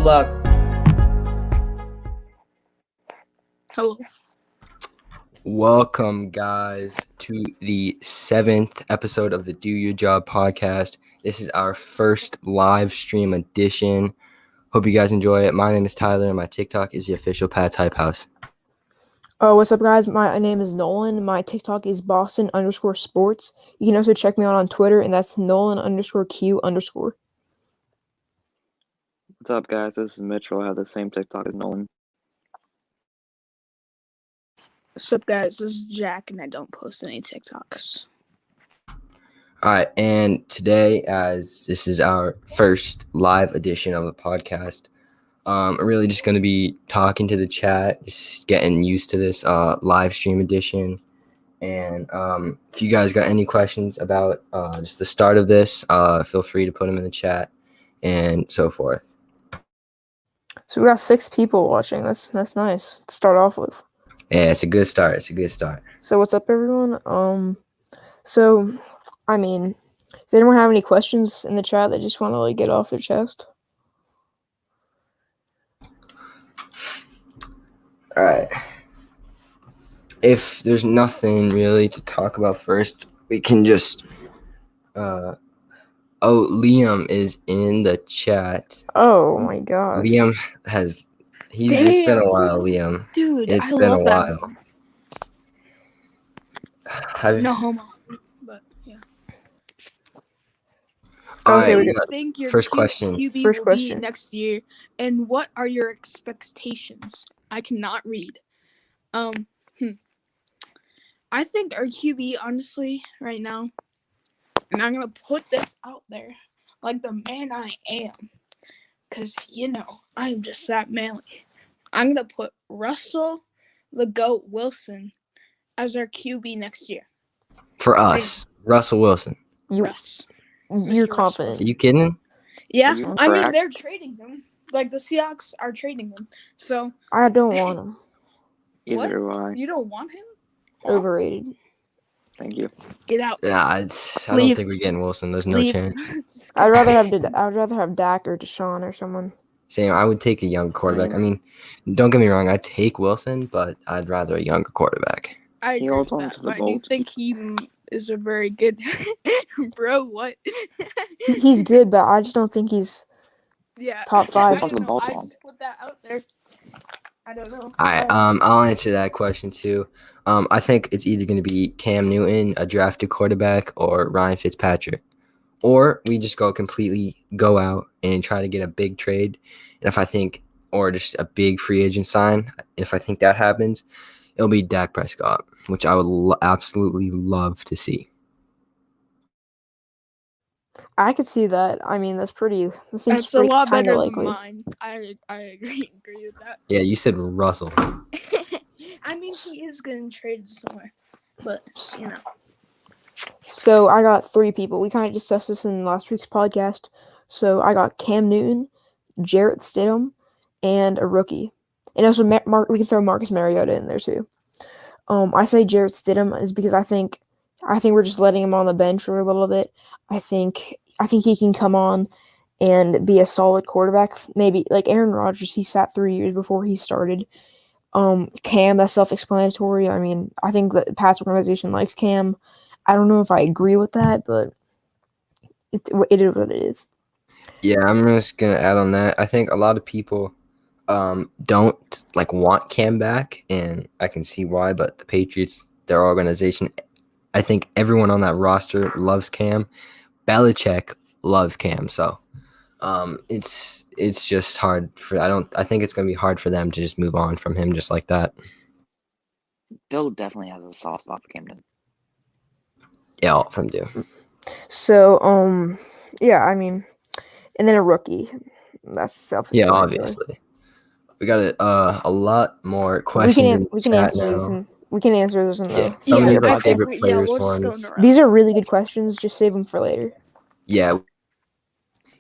luck. Hello. Welcome, guys, to the 7th episode of the Do Your Job podcast. This is our first live stream edition. Hope you guys enjoy it. My name is Tyler, and my TikTok is the official Pat's Hype House. Oh, what's up, guys? My name is Nolan. My TikTok is Boston_sports. You can also check me out on Twitter, and that's Nolan_Q_. What's up, guys? This is Mitchell. I have the same TikTok as Nolan. What's up, guys? This is Jack, and I don't post any TikToks. All right, and today, as this is our first live edition of the podcast, I'm really just going to be talking to the chat, just getting used to this live stream edition. And if you guys got any questions about just the start of this, feel free to put them in the chat and so forth. So we got 6 people watching. That's nice to start off with. Yeah, it's a good start. So what's up, everyone? Does anyone have any questions in the chat that just want to get off their chest? All right. If there's nothing really to talk about first, we can just Liam is in the chat. Oh my gosh. Liam has it's been a while, Liam. Dude, It's I been love a that while. meme. No homo, but yeah. All Okay, right, we do got you think your first question. QB First will question. be next year, and what are your expectations? I cannot read. I think our QB, honestly, right now, and I'm gonna put this out there, like the man I am, because I am just that manly. I'm gonna put Russell, the GOAT Wilson, as our QB next year. For us, Russell Wilson. Russ. You're Mr. confident. Are you kidding? Yeah, Are you I mean correct? they're trading him. Like the Seahawks are trading him. So I don't want him. Either do I. you don't want him? Overrated. Thank you. Get out. Yeah, I don't Leave. think we're getting Wilson. There's no Leave. chance. I'd rather have Dak or Deshaun or someone. Same. I would take a young quarterback. Same. I mean, don't get me wrong. I'd take Wilson, but I'd rather a younger quarterback. I He agree also with went that, to the but I do Bulls. think he is a very good bro. What? He's good, but I just don't think he's Yeah. top 5. I Fucking don't know. Bulls I one. just put that out there. I don't know. All right. I'll answer that question too. I think it's either going to be Cam Newton, a drafted quarterback, or Ryan Fitzpatrick, or we just go out and try to get a big trade. And or just a big free agent sign. If I think that happens, it'll be Dak Prescott, which I would absolutely love to see. I could see that. I mean, that seems That's a lot kind better of than likely. mine. I agree with that. Yeah, you said Russell. I mean, he is getting traded somewhere, but So I got 3 people. We kind of discussed this in last week's podcast. So I got Cam Newton, Jarrett Stidham, and a rookie. And also we can throw Marcus Mariota in there too. I say Jarrett Stidham is because I think we're just letting him on the bench for a little bit. I think he can come on and be a solid quarterback. Maybe like Aaron Rodgers, he sat 3 years before he started. Cam, that's self-explanatory. I mean, I think the Pats organization likes Cam. I don't know if I agree with that, but it is what it is. Yeah, I'm just gonna add on that. I think a lot of people don't want Cam back, and I can see why. But the Patriots, their organization, I think everyone on that roster loves Cam. Belichick loves Cam, so it's just hard for. I think it's gonna be hard for them to just move on from him just like that. Bill definitely has a soft spot for Camden. Yeah, all of them do. So yeah, I mean, and then a rookie. That's self-explanatory. Yeah, obviously. We got a lot more questions. We can answer this. We can answer this in the. Some of these I are think favorite players we'll just go ones. in a row. These are really good questions. Just save them for later. Yeah,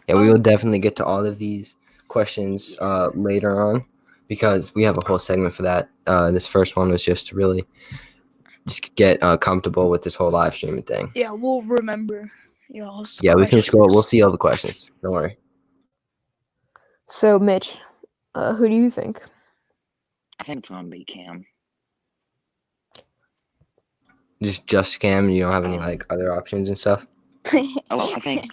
we will definitely get to all of these questions later on because we have a whole segment for that. This first one was just to really just get comfortable with this whole live streaming thing. Yeah, we'll remember. Yeah, we can scroll. We'll see all the questions. Don't worry. So, Mitch, who do you think? I think it's gonna be Cam. Just Cam. You don't have any like other options and stuff. Oh, I think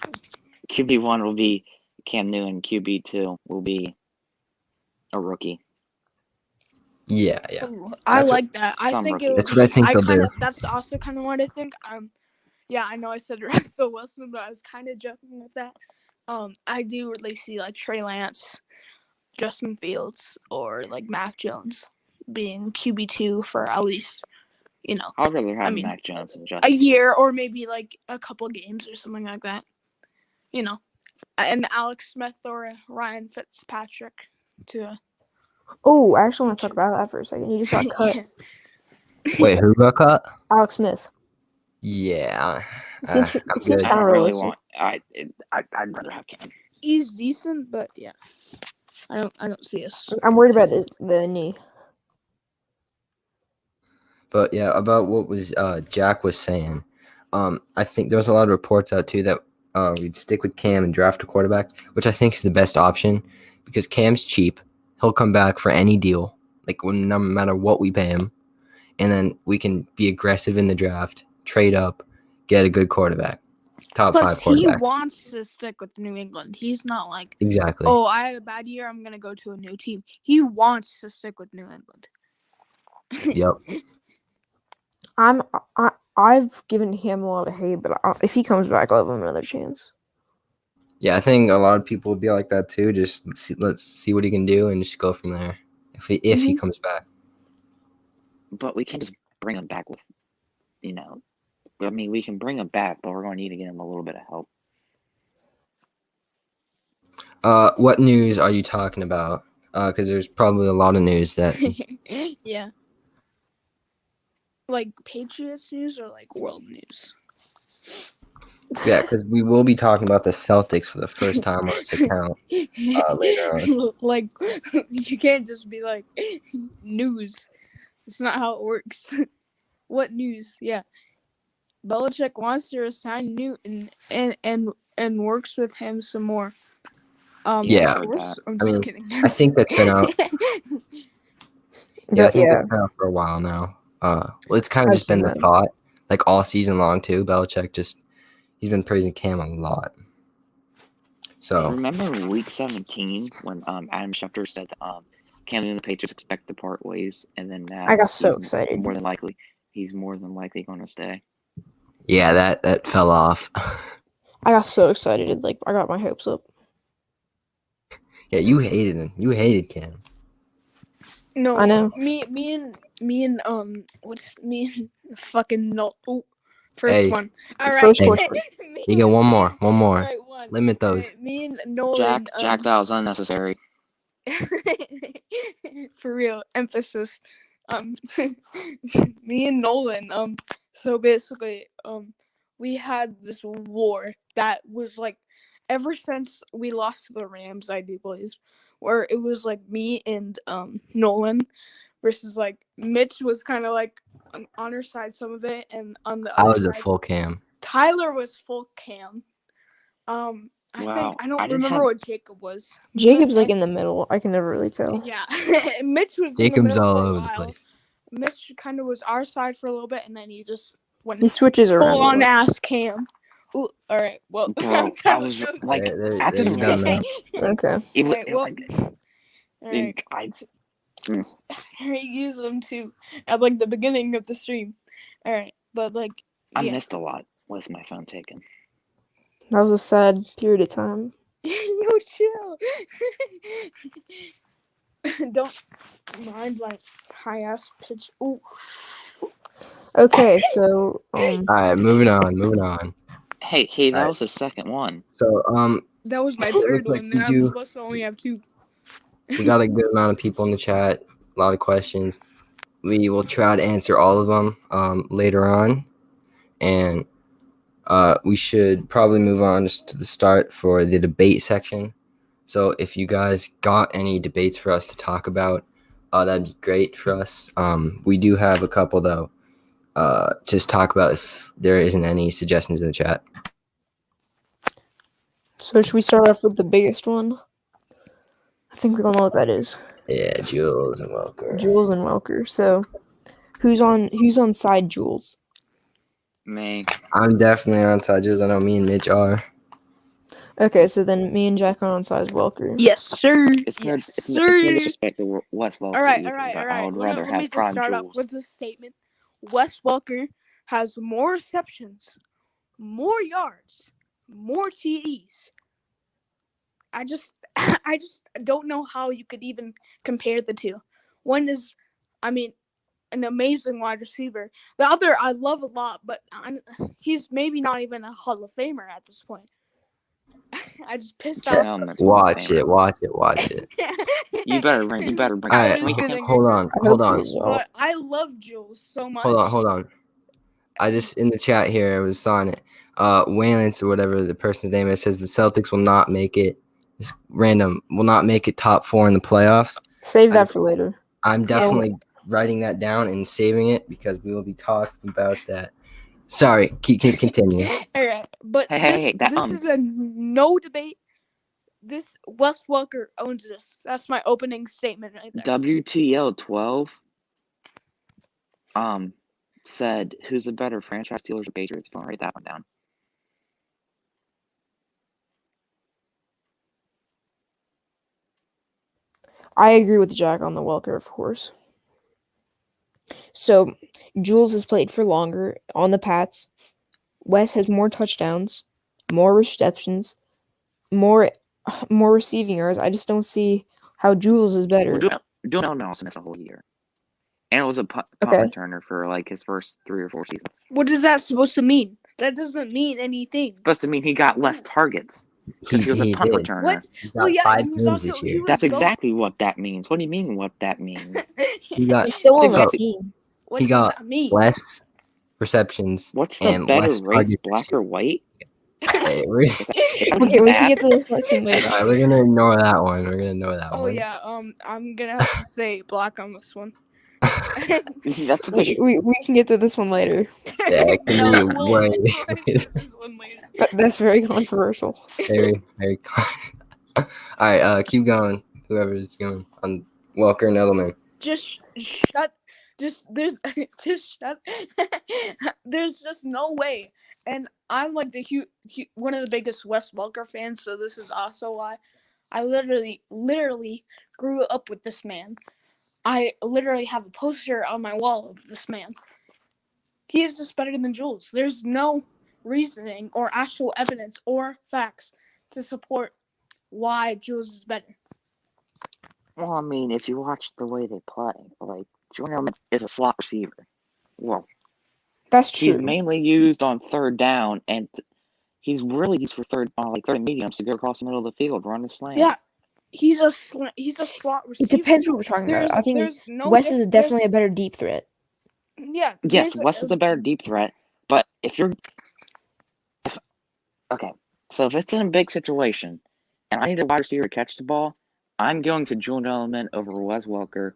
QB1 will be Cam Newton. QB2 will be a rookie. Yeah. Ooh, I That's what- like that. I some think rookie. it will That's be. what I think they'll do. That's also kind of what I think. Yeah, I know I said Russell Wilson, but I was kind of joking with that. I do really see like Trey Lance, Justin Fields, or like Mac Jones being QB2 for at least, I'd rather have I mean, Mac Jones than a Justin. year or maybe like a couple games or something like that. And Alex Smith or Ryan Fitzpatrick to. Oh, I actually want to talk about that for a second. He just got cut. Wait, who got cut? Alex Smith. Yeah. It seems I'm it seems good. I kind don't of really realistic. want. I'd rather have Cam. He's decent, but yeah, I don't see us. I'm worried about the knee. But yeah, about what was Jack was saying. I think there was a lot of reports out too that we'd stick with Cam and draft a quarterback, which I think is the best option because Cam's cheap. He'll come back for any deal, like no matter what we pay him, and then we can be aggressive in the draft, trade up, get a good quarterback, top Plus, 5 quarterback. he wants to stick with New England. He's not like, Exactly. oh, I had a bad year, I'm gonna go to a new team. He wants to stick with New England. Yep. I've given him a lot of hate, but if he comes back, I'll give him another chance. Yeah, I think a lot of people would be like that too. Just let's see what he can do and just go from there. If he comes back. But we can't just bring him back with, I mean, we can bring him back, but we're going to need to get him a little bit of help. What news are you talking about? Because there's probably a lot of news that. Yeah. Like Patriots news or like world news? Yeah, because we will be talking about the Celtics for the first time on this account later on. Like, you can't just be like, news. It's not how it works. What news? Yeah. Belichick wants to resign Newton and works with him some more. Yeah. Source? I'm I just mean, kidding. I think that's been out. Yeah, I think Yeah. that's been out for a while now. Well, it's kind of I've just been seen the that. thought, like all season long too. Belichick he's been praising Cam a lot. So Remember week 17 when Adam Schefter said Cam and the Patriots expect to part ways, and then now I got so he's excited. he's more than likely going to stay. yeah, that fell off. I got so excited. Like I got my hopes up. Yeah, you hated him. You hated Cam. No, I know. Me and fucking no. Oh, first Hey, one. All right. first Hey, question. you get one more. One more. All right, one. Limit those. Me and Nolan. Jack, that was unnecessary. For real, emphasis. Me and Nolan. So basically, we had this war that was like, ever since we lost to the Rams, I do believe, where it was like me and Nolan versus like Mitch was kind of like on her side some of it, and on the I other was a side, full Cam. Tyler was full Cam. I Wow, think I don't I didn't remember have- what Jacob was. Jacob's like in the middle. I can never really tell. Yeah, Mitch was Jacob's in the middle all for a over the while. place. Mitch kind of was our side for a little bit, and then he just went He switches around. full a on lot. ass Cam. Ooh, all right. Well, Bro, I was like, There after the you Rams go, man. game, Okay. it was Alright, well, alright. I use them too at like the beginning of the stream. All right, but like, I yeah. missed a lot with my phone taken. That was a sad period of time. Yo, chill. Don't mind my high ass pitch. Ooh. Okay, so All right, moving on. Hey, that Alright. was the second one. So That was my It looks third like one, we and I'm do- supposed to only have 2. we got a good amount of people in the chat. A lot of questions. We will try to answer all of them later on, and we should probably move on just to the start for the debate section. So if you guys got any debates for us to talk about, that'd be great for us. We do have a couple though. Just talk about if there isn't any suggestions in the chat. should we start off with the biggest one? I think we all know what that is. Yeah, Jules and Welker. Jules and Welker. So, who's on side Jules? Me. I'm definitely on side Jules. I know me and Mitch are. Okay, so then me and Jack are on side Welker. Yes, sir. It's Yes, no sir. disrespect to Wes Welker. All right, either, all right, but all I right. would Let rather me have just Prime start off Jules. with this statement. Wes Welker has more receptions, more yards, more TDs. I just don't know how you could even compare the two. One is, I mean, an amazing wide receiver. The other I love a lot, but he's maybe not even a Hall of Famer at this point. I just pissed off. Watch it. You better bring. All I right, was gonna hold on. I hope Jules is out. But I love Jules so much. Hold on. I just in the chat here, I was saw it. Waylands or whatever the person's name is says the Celtics will not make it. It's random. Will not make it top 4 in the playoffs. Save that for later. I'm definitely writing that down and saving it because we will be talking about that. Sorry, keep continue. All right, but this is a no debate. This Wes Welker owns this. That's my opening statement right there. WTL 12 said, who's a better franchise, Steelers or Patriots? If you want to write that one down. I agree with Jack on the Welker, of course. So, Jules has played for longer on the Pats. Wes has more touchdowns, more receptions, more receiving yards. I just don't see how Jules is better. Well, Julian Edelman also missed a whole year. And it was a punt returner for like his first 3 or 4 seasons. What is that supposed to mean? That doesn't mean anything. Supposed to mean he got less targets because he was a punt returner. What? Well, yeah, he was also. He was That's exactly what that means. What do you mean? What that means? He's still on the team. What he does got that mean? less receptions. What's the and better less race, black or white? Hey, Okay, we can get to this question later. Alright, we're gonna ignore that one. Oh yeah, I'm gonna have to say black on this one. That's we can get to this one later. Yeah, it can be way. This one later. That's very controversial. Very. All right, keep going. Whoever is going on Welker and Edelman. Just shut. There's just no way. And I'm like one of the biggest Wes Welker fans, so this is also why I literally grew up with this man. I literally have a poster on my wall of this man. He is just better than Jules. There's no reasoning or actual evidence or facts to support why Jules is better. Well, I mean, if you watch the way they play, like, Julian Edelman is a slot receiver. Well, that's true. He's mainly used on third down, and he's really used for third and mediums to go across the middle of the field, run the slant. Yeah, he's a slot receiver. It depends what we're talking about. I think Wes is definitely a better deep threat. Yeah. Yes, Wes is a better deep threat, but if it's in a big situation, and I need a wide receiver to catch the ball, I'm going to Julian Edelman over Wes Welker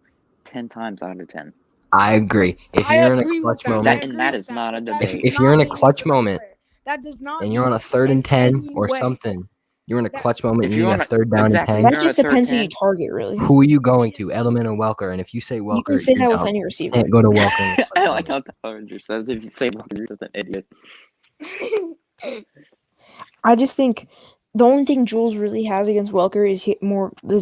10 times out of 10. I agree. If you're in a clutch moment, that is not a debate. If you're in a clutch moment, that does not. And you're on a 3rd and 10 or something, you're in a clutch moment. And you need a 3rd down and 10. That just depends who you target, really. Who are you going to, Edelman or Welker? And if you say Welker, you can say that with any receiver. Can't go to Welker. I like how the Orange says if you say Welker, you're just an idiot. I just think the only thing Jules really has against Welker is his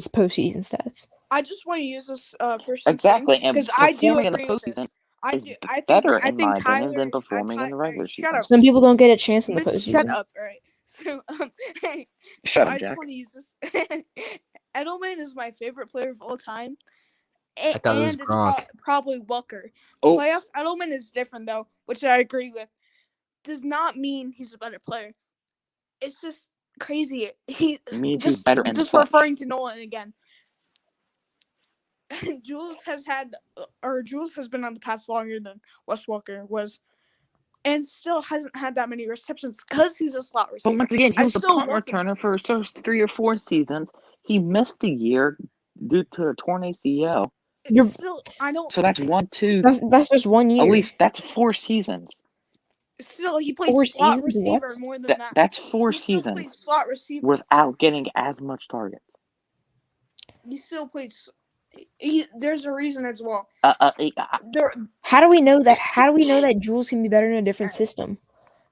postseason stats. I just want to use this person exactly, because I do agree in the postseason. I better think in my Tyler opinion than performing in the regular season. Shut up. Some people don't get a chance in the postseason. Shut up, all right. So shut up, I Jack. just want to use this. Edelman is my favorite player of all time, I thought it was Gronk. It's probably Welker. Oh. Playoff Edelman is different though, which I agree with. Does not mean he's a better player. It's just crazy. He means just he's better. Just referring to Nolan again. Jules has been on the Pats longer than Wes Welker was, and still hasn't had that many receptions because he's a slot receiver. But once again, he was a punt returner for his first 3 or 4 seasons. He missed a year due to a torn ACL. So that's 1, 2. That's just 1 year. At least that's 4 seasons. Still, he plays slot receiver more than that. That's 4 seasons slot receiver without getting as much targets. he still plays. There's a reason as well. How do we know that? How do we know that Jules can be better in a different system?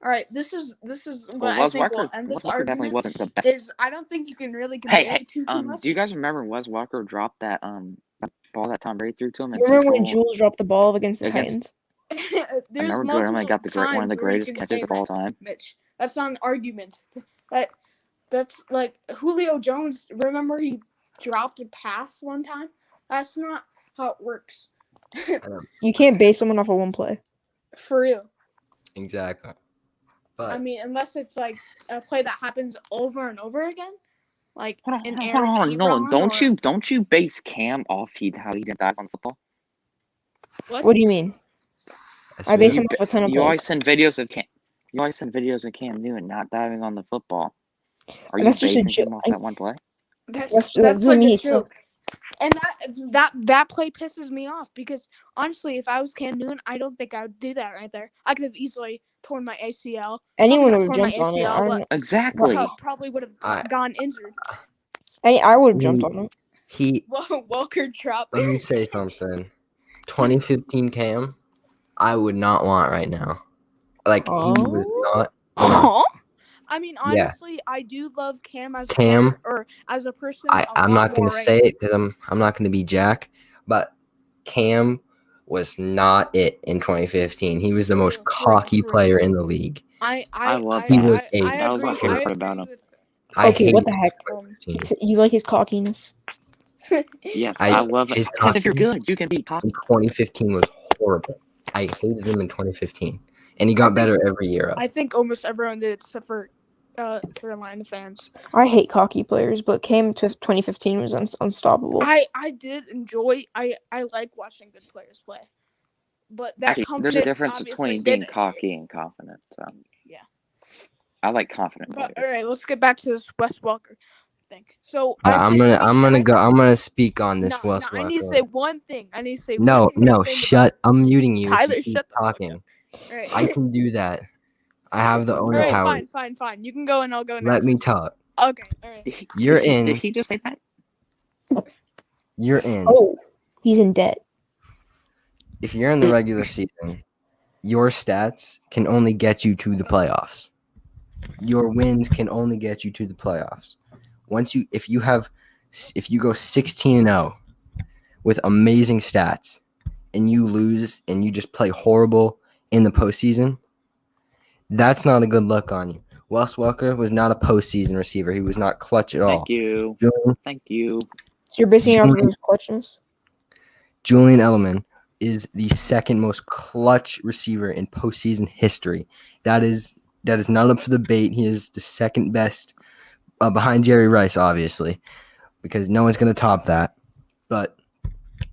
All right, this is what Well, I think will end this Walker definitely argument. wasn't the best. Is I don't think you can really compare the two too much. Do you guys remember Wes Walker dropped that that ball that Tom Brady threw to him? You remember when Jules dropped the ball against the Titans? There's I remember multiple got one of the times where you greatest can catches say of all that, time. Mitch. That's not an argument. That's like Julio Jones. Remember he dropped a pass one time? That's not how it works. You can't base someone off of one play. For real. Exactly. But I mean, unless it's like a play that happens over and over again, like Hold an on, Nolan. Don't you base Cam off how he did dive on football? What do you mean? I base him off a ton of You always plays. send videos of Cam. You always send videos of Cam Newton not diving on the football. Are you That's just a basing joke. him off that one play? That's like like a a joke. And that play pisses me off because honestly, if I was Cam Newton, I don't think I would do that right there. I could have easily torn my ACL. Anyone would have jumped on it. Exactly. Probably would have gone injured. I would have jumped on it. Walker dropped. Let me say something. 2015 Cam, I would not want right now. Like he was not. I mean, honestly, I do love Cam as a Cam player, or as a person. I'm not going to say it because I'm not going to be Jack, but Cam was not it in 2015. He was the most cocky player in the league. I love he was that was my favorite part about him. Okay, what the heck? You like his cockiness? Yes, I love it. Because if you're good, you can be cocky. 2015 was horrible. I hated him in 2015, and he got better every year. I think almost everyone did, except for Carolina fans. I hate cocky players, but Cam 2015 was unstoppable. I did enjoy. I like watching good players play, but that there's a difference between being cocky and confident. Yeah, I like confident players. All right, let's get back to this Wes Walker thing. So I'm gonna speak on this Wes Walker. I need to say one thing. No, shut. I'm muting you. Tyler, if you shut the talking. All right. I can do that. I have the owner power. Fine. You can go and I'll go next. Let me talk. Okay, all right. You're in. Did he just say that? You're in. Oh, he's in debt. If you're in the regular season, your stats can only get you to the playoffs. Your wins can only get you to the playoffs. If you go 16-0 with amazing stats and you lose and you just play horrible in the postseason, that's not a good look on you. Wes Walker was not a postseason receiver. He was not clutch at all. Thank you. So you're basing it off of his clutchness? Julian Edelman is the second most clutch receiver in postseason history. That is not up for debate. He is the second best behind Jerry Rice, obviously, because no one's going to top that. But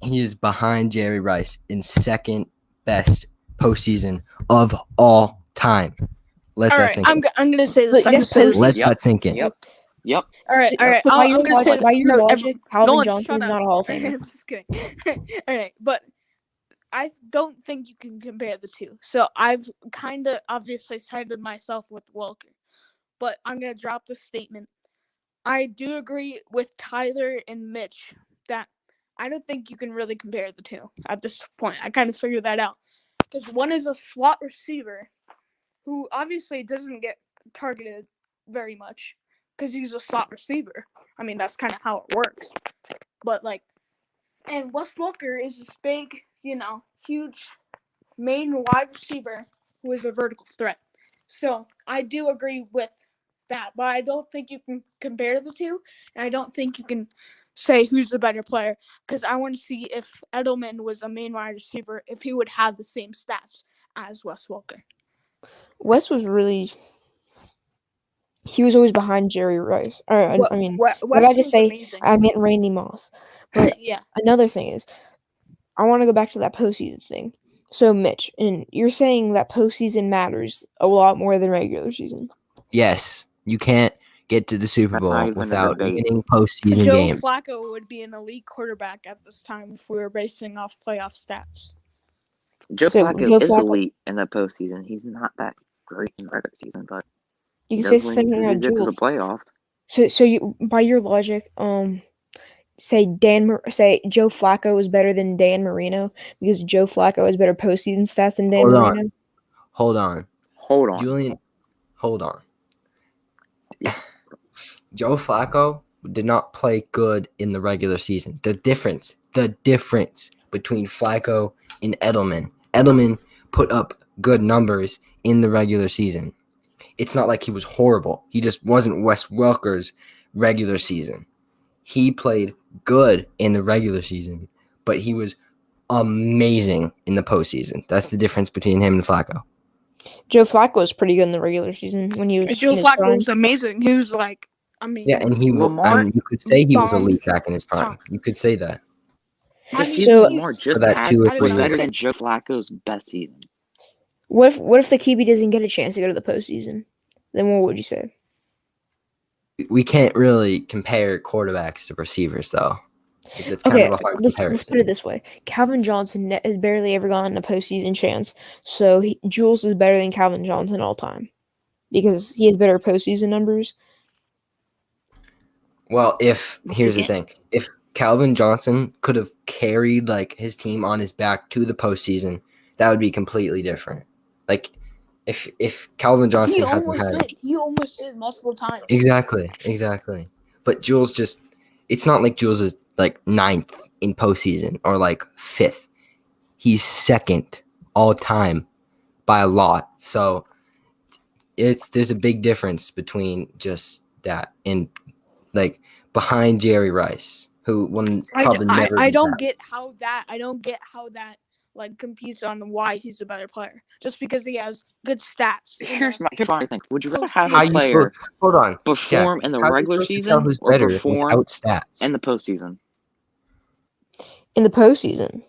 he is behind Jerry Rice in second best postseason of all time. Let that sink in. I'm gonna say this. Let that sink in. Yep. All right. I'm gonna say this. By your logic, Calvin Johnson is not a Hall of Famer. I'm just kidding. All right, but I don't think you can compare the two. So I've kind of obviously sided myself with Walker, but I'm gonna drop the statement. I do agree with Tyler and Mitch that I don't think you can really compare the two at this point. I kind of figured that out because one is a slot receiver who obviously doesn't get targeted very much because he's a slot receiver. I mean, that's kind of how it works. But, and Wes Walker is this big, huge main wide receiver who is a vertical threat. So, I do agree with that, but I don't think you can compare the two, and I don't think you can say who's the better player because I want to see if Edelman was a main wide receiver, if he would have the same stats as Wes Walker. Wes was he was always behind Jerry Rice. I mean, what did I just say? Amazing. I meant Randy Moss. But yeah. Another thing is, I want to go back to that postseason thing. So, Mitch, and you're saying that postseason matters a lot more than regular season. Yes, you can't get to the Super Bowl without winning postseason games. Joe Flacco would be an elite quarterback at this time if we were basing off playoff stats. Joe Flacco is elite in the postseason. He's not that great in the regular season, but you can say something about Jules. To the Jules. playoffs. So you, by your logic, say Joe Flacco is better than Dan Marino because Joe Flacco has better postseason stats than Dan Marino? Hold on. Julian, hold on. Yeah. Joe Flacco did not play good in the regular season. The difference between Flacco and Edelman put up good numbers in the regular season. It's not like he was horrible. He just wasn't Wes Welker's regular season. He played good in the regular season, but he was amazing in the postseason. That's the difference between him and Flacco. Joe Flacco was pretty good in the regular season when he was. Joe Flacco was amazing. He was like, I mean, yeah, and you could say he was elite back in his prime. You could say that. The season Lamar just had was better than Joe Flacco's best season. What if the QB doesn't get a chance to go to the postseason? Then what would you say? We can't really compare quarterbacks to receivers, though. It's okay, kind of a hard let's put it this way. Calvin Johnson has barely ever gotten a postseason chance, so Jules is better than Calvin Johnson all time because he has better postseason numbers. Well, here's the thing. If Calvin Johnson could have carried like his team on his back to the postseason, that would be completely different. Like if Calvin Johnson he almost did multiple times. Exactly. But Jules it's not like Jules is like 9th in postseason or like 5th. He's 2nd all time by a lot. So there's a big difference between just that and like behind Jerry Rice, who will probably never. I don't get how that like competes on why he's a better player just because he has good stats. Here's what I think. Would you rather have a player perform in the regular season or perform without stats in the postseason? In the postseason.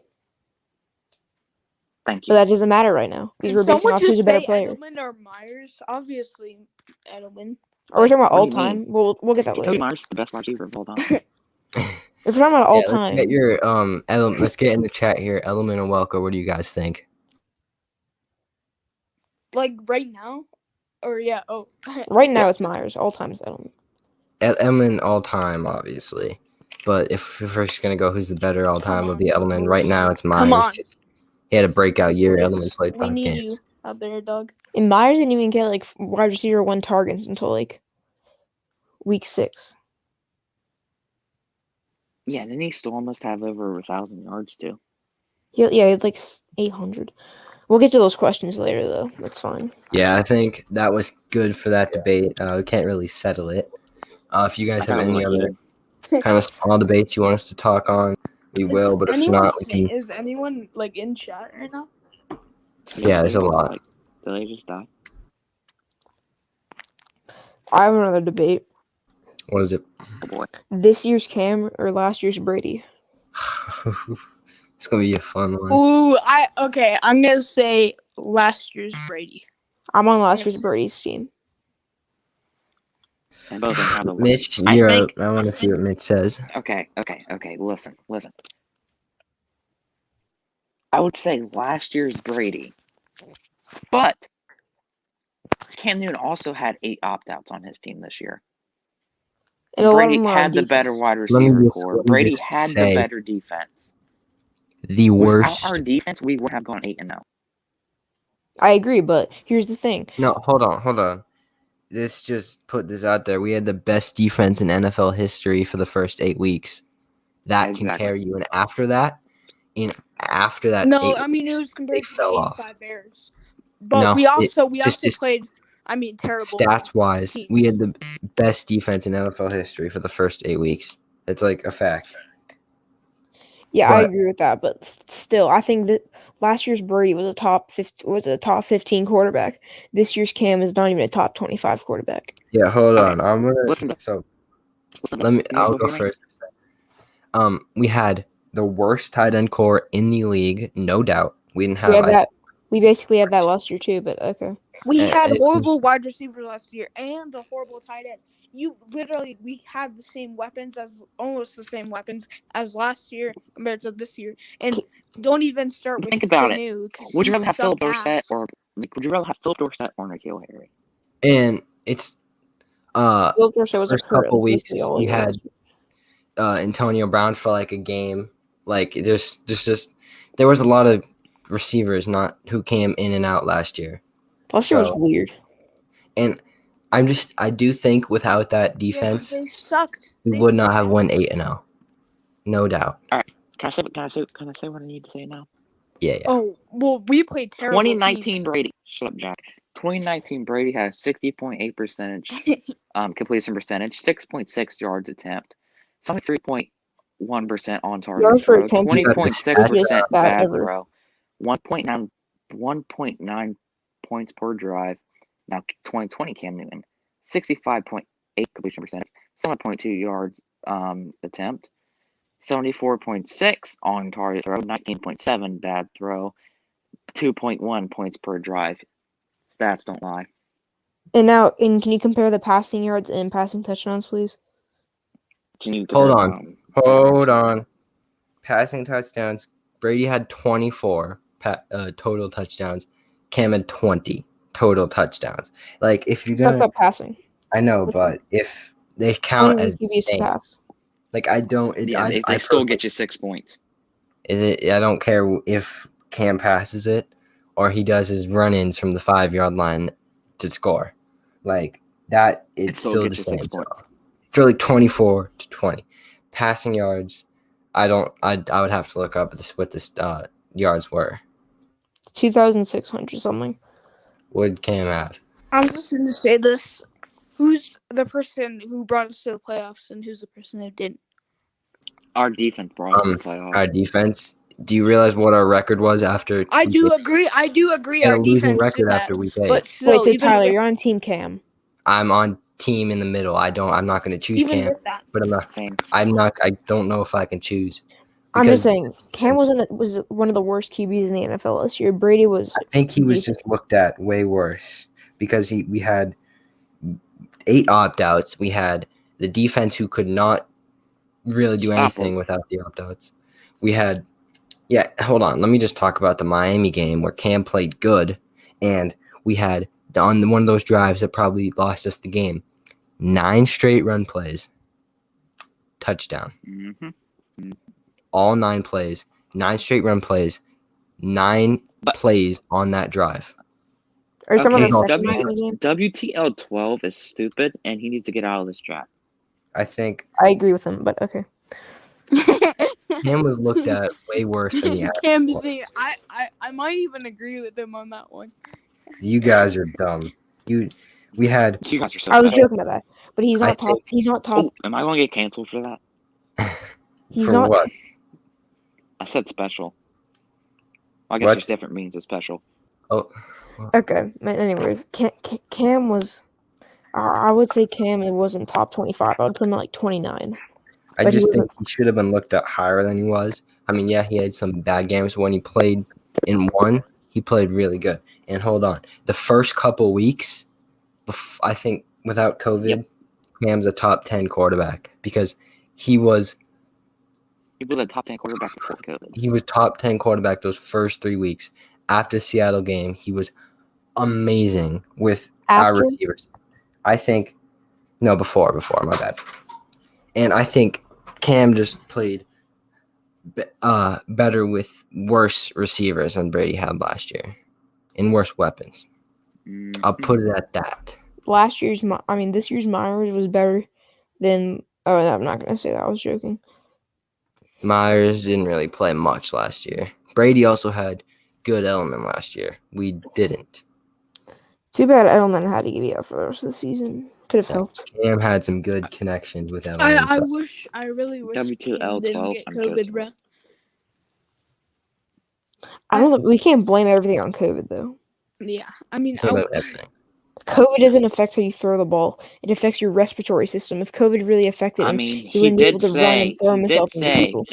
Thank you. But that doesn't matter right now. These were basing off who's a better player. Edelman or Myers? Obviously, Edelman. Are we talking about all time? We'll get that later. Myers is the best wide receiver of all time. If we're talking about all time, let's get your let's get in the chat here. Edelman and Welker, what do you guys think? Like right now, or right now it's Myers. All time is Edelman. Edelman all time, obviously, but if we're just gonna go, who's the better all time? Would be Edelman. Right now it's Myers. Come on. He had a breakout year. Edelman played 5 games. We need you out there, Doug. And Myers didn't even get like wide receiver 1 targets until like week 6. Yeah, didn't he still almost have over 1,000 yards too? Yeah, he had like 800. We'll get to those questions later, though. That's fine. Yeah, I think that was good for that debate. We can't really settle it. If you guys have any other kind of small debates you want us to talk on, we will. But if not, we can. Is anyone like in chat right now? Yeah, there's a lot. Did they just die? I have another debate. What is it? Oh boy. This year's Cam or last year's Brady? It's gonna be a fun one. Ooh, I'm gonna say last year's Brady. I'm on last year's Brady's team. And both of them have the Mitch, I want to see what Mitch says. Okay. Listen. I would say last year's Brady, but Cam Newton also had 8 opt-outs on his team this year. And Brady had the better wide receiver core. Brady had the better defense. The worst. Without our defense, we would have gone 8-0. I agree, but here's the thing. No, hold on. Let's just put this out there. We had the best defense in NFL history for the first 8 weeks. That can carry you. And after that, no, I mean it was compared to the 85 Bears. But no, we also played. I mean, terrible. Stats-wise, teams. we had the best defense in NFL history for the first 8 weeks. It's like a fact. Yeah, I agree with that, but still, I think that last year's Brady was a top 15 quarterback. This year's Cam is not even a top 25 quarterback. Yeah, hold on. I'll go first. We had the worst tight end core in the league, no doubt. We didn't have that. We basically had that last year too, but okay. We had horrible wide receivers last year and a horrible tight end. We had the same weapons almost the same weapons as last year compared to this year. And don't even start with think about Sanu, it. Would you rather have Philip Dorsett or N'Keal Harry? And it's Philip Dorsett was first couple weeks we had Antonio Brown for like a game. Like there's just there was a lot of receivers not who came in and out last year. Last year was So weird. and I do think without that Yeah, 'cause defense, they sucked. we They would not have sucked. won 8-0. No doubt. Can I say what I need to say now? Yeah. Oh, well, we played terrible 2019 teams. Brady. Shut up, Jack. 2019 Brady has 60.8% completion percentage, 6.6 yards attempt, 73.1% on target Yards per throw, attempt. 20.6% Stat bad ever. throw, 1.9 points per drive. Now 2020 Cam Newton, 65.8 completion percentage, 7.2 yards attempt, 74.6 on target throw, 19.7 bad throw, 2.1 points per drive. Stats don't lie. And can you compare the passing yards and passing touchdowns, please? Can you Hold compare, on. Hold on. Passing touchdowns. Brady had 24 total touchdowns. Cam had 20 total touchdowns. Like if you're Let's talk gonna, about passing. I know, but if they count When as the QBs same, pass. like I don't. They still get you 6 points. I don't care if Cam passes it or he does his run-ins from the 5-yard line to score. Like that, it's still still the gets you same. 6 points. For like 24-20 passing yards, I would have to look up what the yards were. 2,600 something. What did Cam have? I'm just going to say this. Who's the person who brought us to the playoffs and who's the person who didn't? Our defense brought us to the playoffs. Our defense. Do you realize what our record was after? I do agree. We had Our a losing defense record did that. after week 8. But still, Wait, so even Tyler, with, you're on Team Cam. I'm on team in the middle. I'm not going to choose even Cam, with that. but I'm not. Same. I'm not. I don't know if I can choose. I'm just because saying, Cam was one of the worst QBs in the NFL this year. Brady was. I think he was decent. just looked at way worse because we had 8 opt-outs. We had the defense who could not really do anything without the opt-outs. We had, hold on. Let me just talk about the Miami game where Cam played good, and we had on one of those drives that probably lost us the game, 9 straight run plays, touchdown. Mm-hmm. All 9 plays, 9 straight run plays, 9 plays on that drive. Are you talking about the Okay, second Miami game? WTL 12 is stupid, and he needs to get out of this draft. I think I agree with him, but okay. Cam was looked at way worse than the Cam was. I might even agree with him on that one. You guys are dumb. We had. You guys are so I was bad. joking about that, but he's not top. He's not top. Oh, am I going to get canceled for that? He's for not. what? I said special. I guess What? there's different means of special. Oh, Okay. Anyways, Cam was. I would say Cam. It wasn't top 25. I would put him at like 29. I But he just think wasn't- he should have been looked at higher than he was. I mean, yeah, he had some bad games. When he played in one, he played really good. And hold on, the first couple weeks, I think without COVID, Cam's a top 10 quarterback because he was a top 10 quarterback before COVID. He was top 10 quarterback those first 3 weeks. After the Seattle game, he was amazing with our receivers. I think before, my bad. And I think Cam just played better with worse receivers than Brady had last year and worse weapons. Mm-hmm. I'll put it at that. this year's Myers was better than. Oh, I'm not gonna say that. I was joking. Myers didn't really play much last year. Brady also had good Edelman last year. We didn't. Too bad Edelman had to give you up for the rest of the season. Could have helped. Cam had some good connections with Edelman. I really wish W2L Cam didn't 12, get I'm COVID, good. bro. I don't know. We can't blame everything on COVID though. Yeah, I mean, Everything. COVID doesn't affect how you throw the ball. It affects your respiratory system. If COVID really affected him, he wouldn't be able to run and throw himself into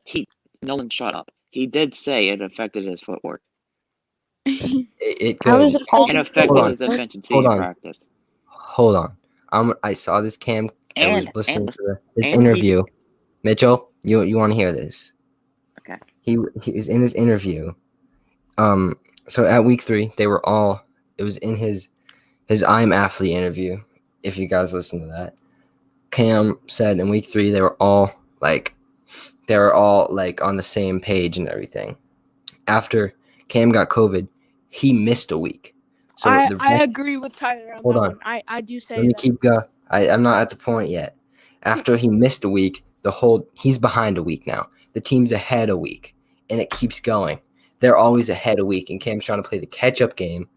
people. Nolan, shut up. He did say it affected his footwork. It How could. does it affect It affected his efficiency in practice. Hold on. I saw this Cam. I was listening to his interview. Mitchell, you want to hear this? Okay. He was in his interview. So at week 3, they were all. It was in his I'm Athlete interview. If you guys listen to that, Cam said in week 3 they were all Like they were all like on the same page and everything. After Cam got COVID, he missed a week. So I agree with Tyler on Hold that on. one. I do say let me that. keep going. I'm not at the point yet. After he missed a week, he's behind a week now. The team's ahead a week, and it keeps going. They're always ahead a week, and Cam's trying to play the catch-up game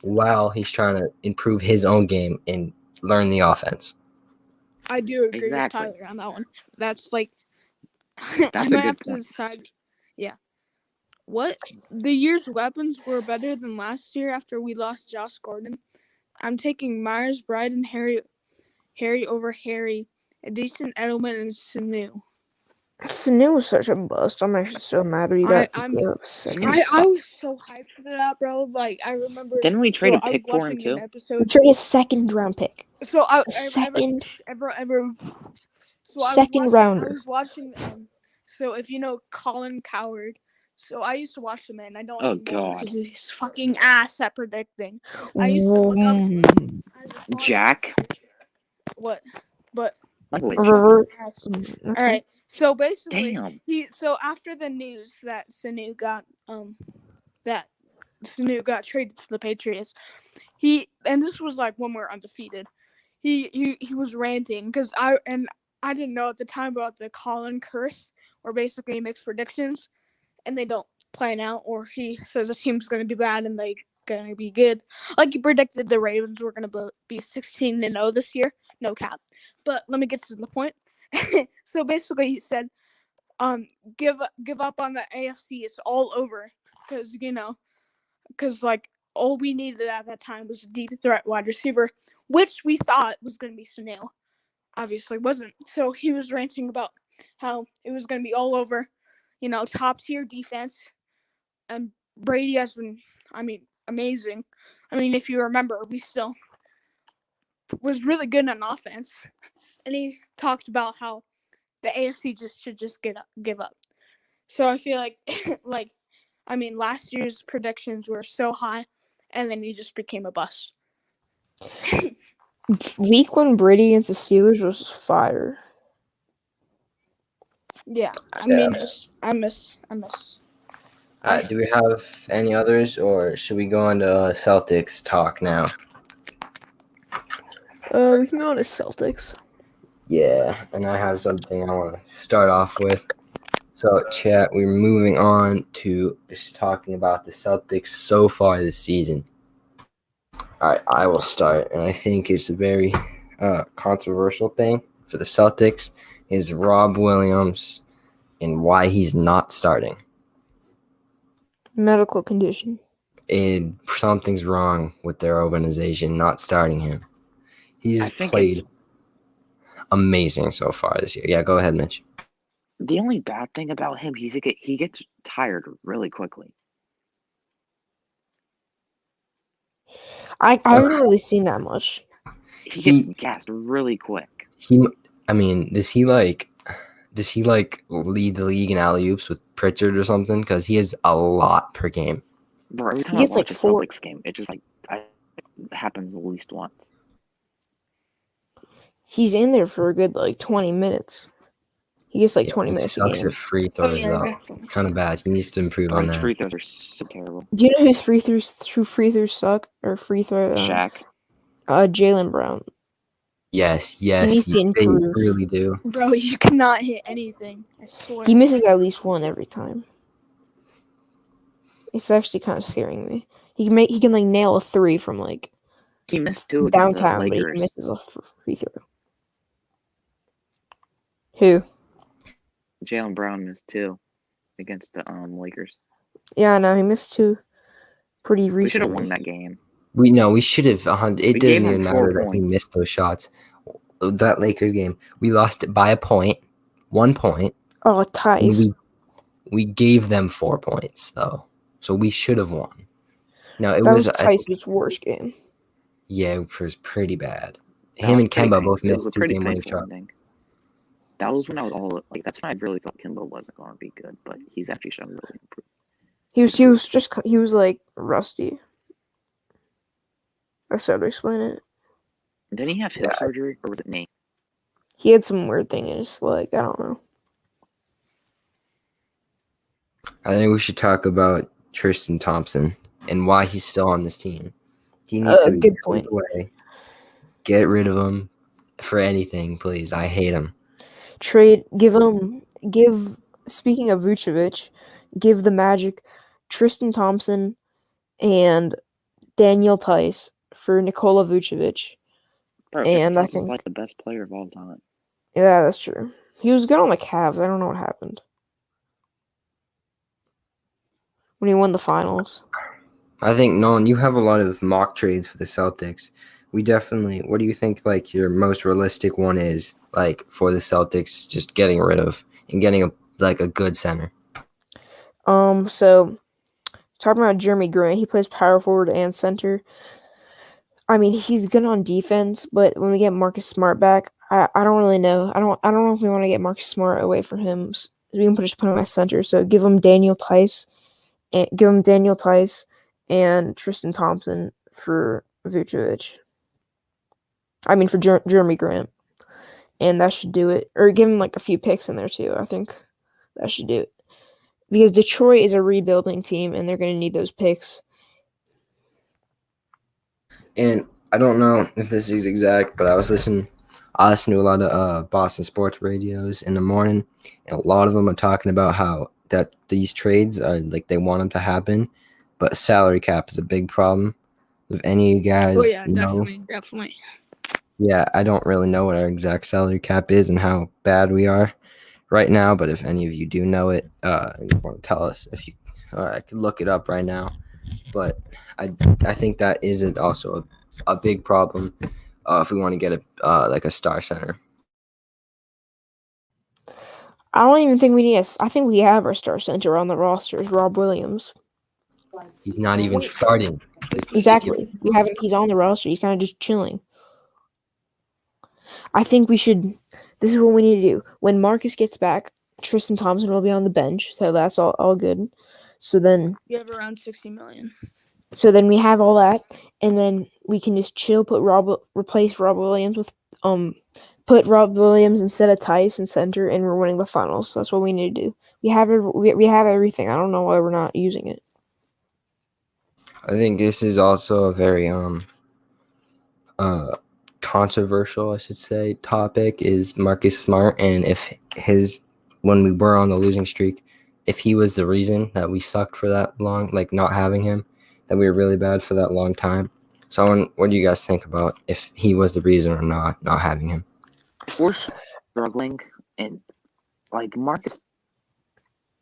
while he's trying to improve his own game and learn the offense. I do agree Exactly. with Tyler on that one. That's like That's I a might good have to point. decide. Yeah. What the year's weapons were better than last year after we lost Josh Gordon. I'm taking Myers, Bride, and Harry over Harry, a decent Edelman, and Sanu. Sanu was such a bust. I'm actually so mad we got I'm- gave up a second. Sanu I sucked. was so hyped for that, bro. Like I remember. Didn't we trade a I was pick for him watching too? an We episode. traded a second round pick. So I A second ever. So second rounder. I was watching. So if you know Colin Coward, so I used to watch the man. I don't Oh, anymore God. because he's fucking ass at predicting. I used to look up to him. I was on Jack? What? But River. yes. Okay. All right. So basically, Damn. so after the news that Sanu got traded to the Patriots, and this was like when we were undefeated. He was ranting because I didn't know at the time about the Colin curse, where basically he makes predictions and they don't plan out, or he says the team's going to be bad and they going to be good. Like he predicted the Ravens were going to be 16-0 this year, no cap. But let me get to the point. So basically, he said, give up on the AFC. It's all over because like all we needed at that time was a deep threat wide receiver, which we thought was going to be Sunil. Obviously wasn't. So he was ranting about how it was going to be all over, top tier defense. And Brady has been, amazing. If you remember, we still was really good on offense. And he talked about how the AFC should give up. So I feel like, last year's predictions were so high, and then he just became a bust. Week 1 Brady against the Steelers was fire. Yeah, I miss. Do we have any others, or should we go into Celtics talk now? We can go on to Celtics. Yeah, and I have something I want to start off with. So, chat, we're moving on to just talking about the Celtics so far this season. All right, I will start, and I think it's a very controversial thing for the Celtics is Rob Williams and why he's not starting. Medical condition. And something's wrong with their organization not starting him. He's played amazing so far this year. Yeah, go ahead, Mitch. The only bad thing about him, he gets tired really quickly. I haven't really seen that much. He gets gassed really quick. Does he lead the league in alley-oops with Pritchard or something? Because he has a lot per game. Bro, every time He I gets, watch like, a 4. Celtics game, it just happens at least once. He's in there for a good 20 minutes. He gets 20 minutes a He sucks game. at free throws though. Kind of bad. He needs to improve on His that. free throws are so terrible. Do you know whose free throws suck or free throw? Shaq. Jaylen Brown. Yes, He needs to they improve. really do. Bro, you cannot hit anything. I swear. He misses at least one every time. It's actually kind of scaring me. He can nail a 3 from He missed 2 against the downtown, but he Lakers. misses a free throw. Who? Jaylen Brown missed 2 against the Lakers. Yeah, I know. He missed 2 pretty recently. We should have won that game. We should have. It doesn't even matter that he points. missed those shots. That Lakers game, we lost it by a point, 1 point. Oh, ties. We gave them 4 points though, so we should have won. No, it That was Tyson's worst game. Yeah, it was pretty bad. That Him was and pretty Kemba painful. both It was missed a 2 pretty game-winning painful shots. ending. That was when I was all that's when I really thought Kimba wasn't going to be good, but he's actually shown really improved. He was rusty. That's how to explain it. Didn't he have hip surgery, or was it knee? He had some weird thing in his leg. I don't know. I think we should talk about Tristan Thompson and why he's still on this team. He needs to be Good traded point. away. Get rid of him for anything, please. I hate him. Trade, give. Speaking of Vucevic, give the Magic Tristan Thompson and Daniel Tice for Nikola Vucevic. Bro, And I Thompson's think, like the best player of all time. yeah, that's true. He was good on the Cavs. I don't know what happened when he won the finals. I think, Nolan, you have a lot of mock trades for the Celtics. We definitely, what do you think, like, your most realistic one is, like, for the Celtics just getting rid of and getting, a good center? So talking about Jeremy Grant, he plays power forward and center. I mean, he's good on defense, but when we get Marcus Smart back, I don't really know. I don't know if we want to get Marcus Smart away from him. We can just put him at center. So give him Daniel Tice and Tristan Thompson for Vucevic. I mean, for Jeremy Grant, and that should do it. Or give him like a few picks in there too. I think that should do it because Detroit is a rebuilding team, and they're going to need those picks. And I don't know if this is exact, but I listen to a lot of Boston sports radios in the morning, and a lot of them are talking about how that these trades are like they want them to happen, but salary cap is a big problem. If any of you guys Oh yeah, know, definitely. yeah, I don't really know what our exact salary cap is and how bad we are right now, but if any of you do know it, you want to tell us if you, or I could look it up right now. But I think that is also a big problem if we want to get a star center. I don't even think we need I think we have our star center on the roster is Rob Williams. He's not even starting. Exactly. We haven't. He's on the roster. He's kind of just chilling. I think we should. This is what we need to do. When Marcus gets back, Tristan Thompson will be on the bench, so that's all good. So then You have around 60 million. So then we have all that, and then we can just chill. Replace Rob Williams with put Rob Williams instead of Tice in center, and we're winning the finals. So that's what we need to do. We have everything. I don't know why we're not using it. I think this is also a very controversial, I should say, topic is Marcus Smart, and if when we were on the losing streak, if he was the reason that we sucked for that long, like not having him, that we were really bad for that long time. So what do you guys think about if he was the reason or not having him? If we're struggling and like Marcus,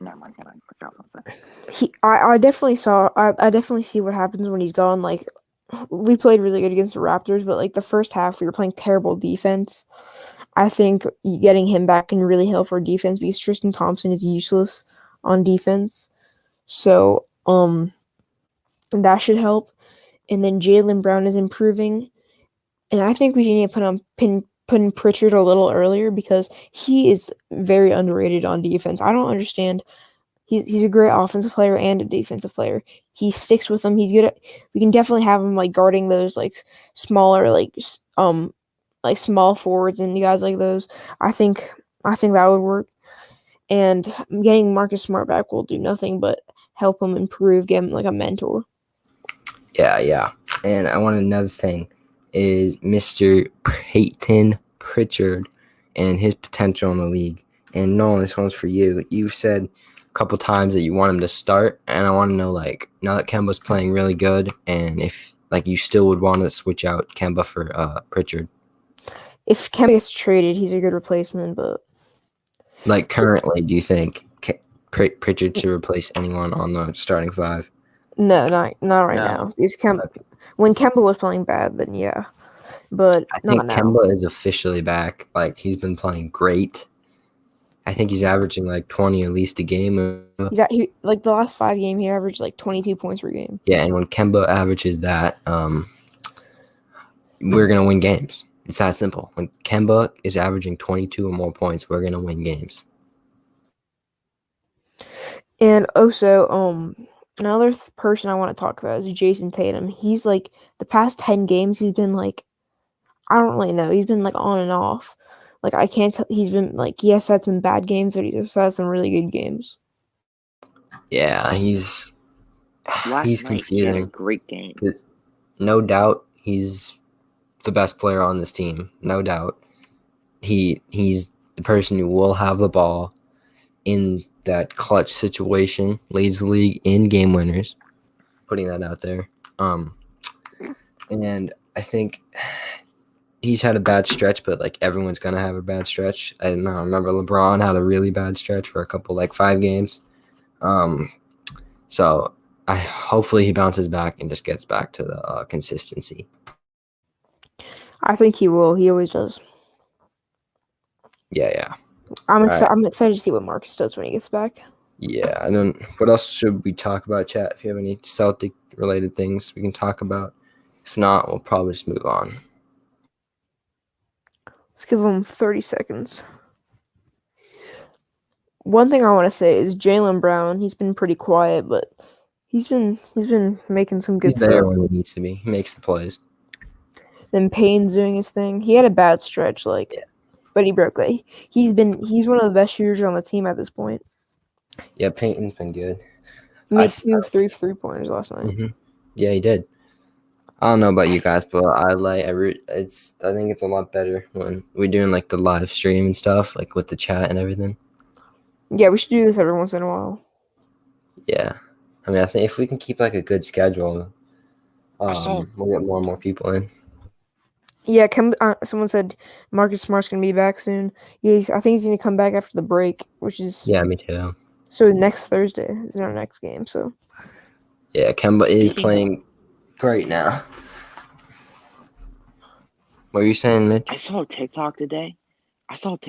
never mind. What I was gonna say. I definitely see what happens when he's gone. Like we played really good against the Raptors, but like the first half we were playing terrible defense. I think getting him back can really help our defense because Tristan Thompson is useless on defense. So that should help. And then Jaylen Brown is improving. And I think we need to put in Pritchard a little earlier because he is very underrated on defense. I don't understand. He's a great offensive player and a defensive player. He sticks with them. He's good at. We can definitely have him like guarding those like smaller like small forwards and guys like those. I think that would work. And getting Marcus Smart back will do nothing but help him improve, give him like a mentor. Yeah. And I want another thing is Mr. Peyton Pritchard and his potential in the league. And Nolan, this one's for you. You've said a couple times that you want him to start, and I want to know, like, now that Kemba's playing really good, and if like you still would want to switch out Kemba for Pritchard. If Kemba gets traded, he's a good replacement, but like currently, do you think Pritchard should replace anyone on the starting five? No, not right now. Because when Kemba was playing bad, then yeah, but I think not now. Kemba is officially back. Like he's been playing great. I think he's averaging like 20 at least a game. He like the last 5 games, he averaged like 22 points per game. Yeah, and when Kemba averages that, we're gonna win games. It's that simple. When Kemba is averaging 22 or more points, we're gonna win games. And also, another person I want to talk about is Jason Tatum. He's like the past 10 games, he's been like, I don't really know. He's been like on and off. Like I can't tell. He's been like he has had some bad games, but he just had some really good games. Yeah, he's Last night he had a confusing. great game. 'Cause no doubt he's the best player on this team. No doubt. He's the person who will have the ball in that clutch situation, leads the league in game winners. Putting that out there. And I think he's had a bad stretch, but like everyone's gonna have a bad stretch. I don't know, I remember LeBron had a really bad stretch for a couple, like 5 games. So hopefully he bounces back and just gets back to the consistency. I think he will. He always does. Yeah. I'm All right. excited to see what Marcus does when he gets back. Yeah, I don't. What else should we talk about, chat? If you have any Celtic related things we can talk about. If not, we'll probably just move on. Let's give him 30 seconds. One thing I want to say is Jaylen Brown. He's been pretty quiet, but he's been making some good He's there stuff. when he needs to be. He makes the plays. Then Payne's doing his thing. He had a bad stretch, but he broke. He's one of the best shooters on the team at this point. Yeah, Peyton's been good. He made 2 3-pointers last night. Mm-hmm. Yeah, he did. I don't know about you guys, but I think it's a lot better when we're doing like the live stream and stuff, like with the chat and everything. Yeah, we should do this every once in a while. Yeah, I mean, I think if we can keep like a good schedule, we'll get more and more people in. Yeah, someone said Marcus Smart's gonna be back soon. I think he's gonna come back after the break, which is Yeah, me too. so next Thursday is our next game. So yeah, Kemba is playing great now. What were you saying, Mitch? I saw a TikTok today that said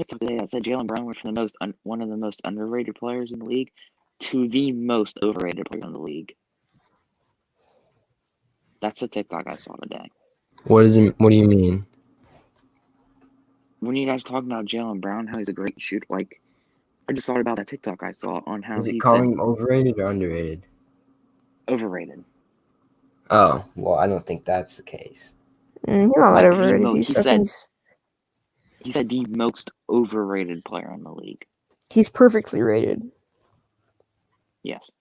Jaylen Brown went from one of the most underrated players in the league to the most overrated player in the league. That's a TikTok I saw today. What do you mean? When you guys talking about Jaylen Brown, how he's a great shooter, like I just thought about that TikTok I saw on how Is it he calling said him overrated or underrated? overrated. Oh, well, I don't think that's the case. he's not that overrated. He said the most overrated player in the league. He's perfectly rated. Yes.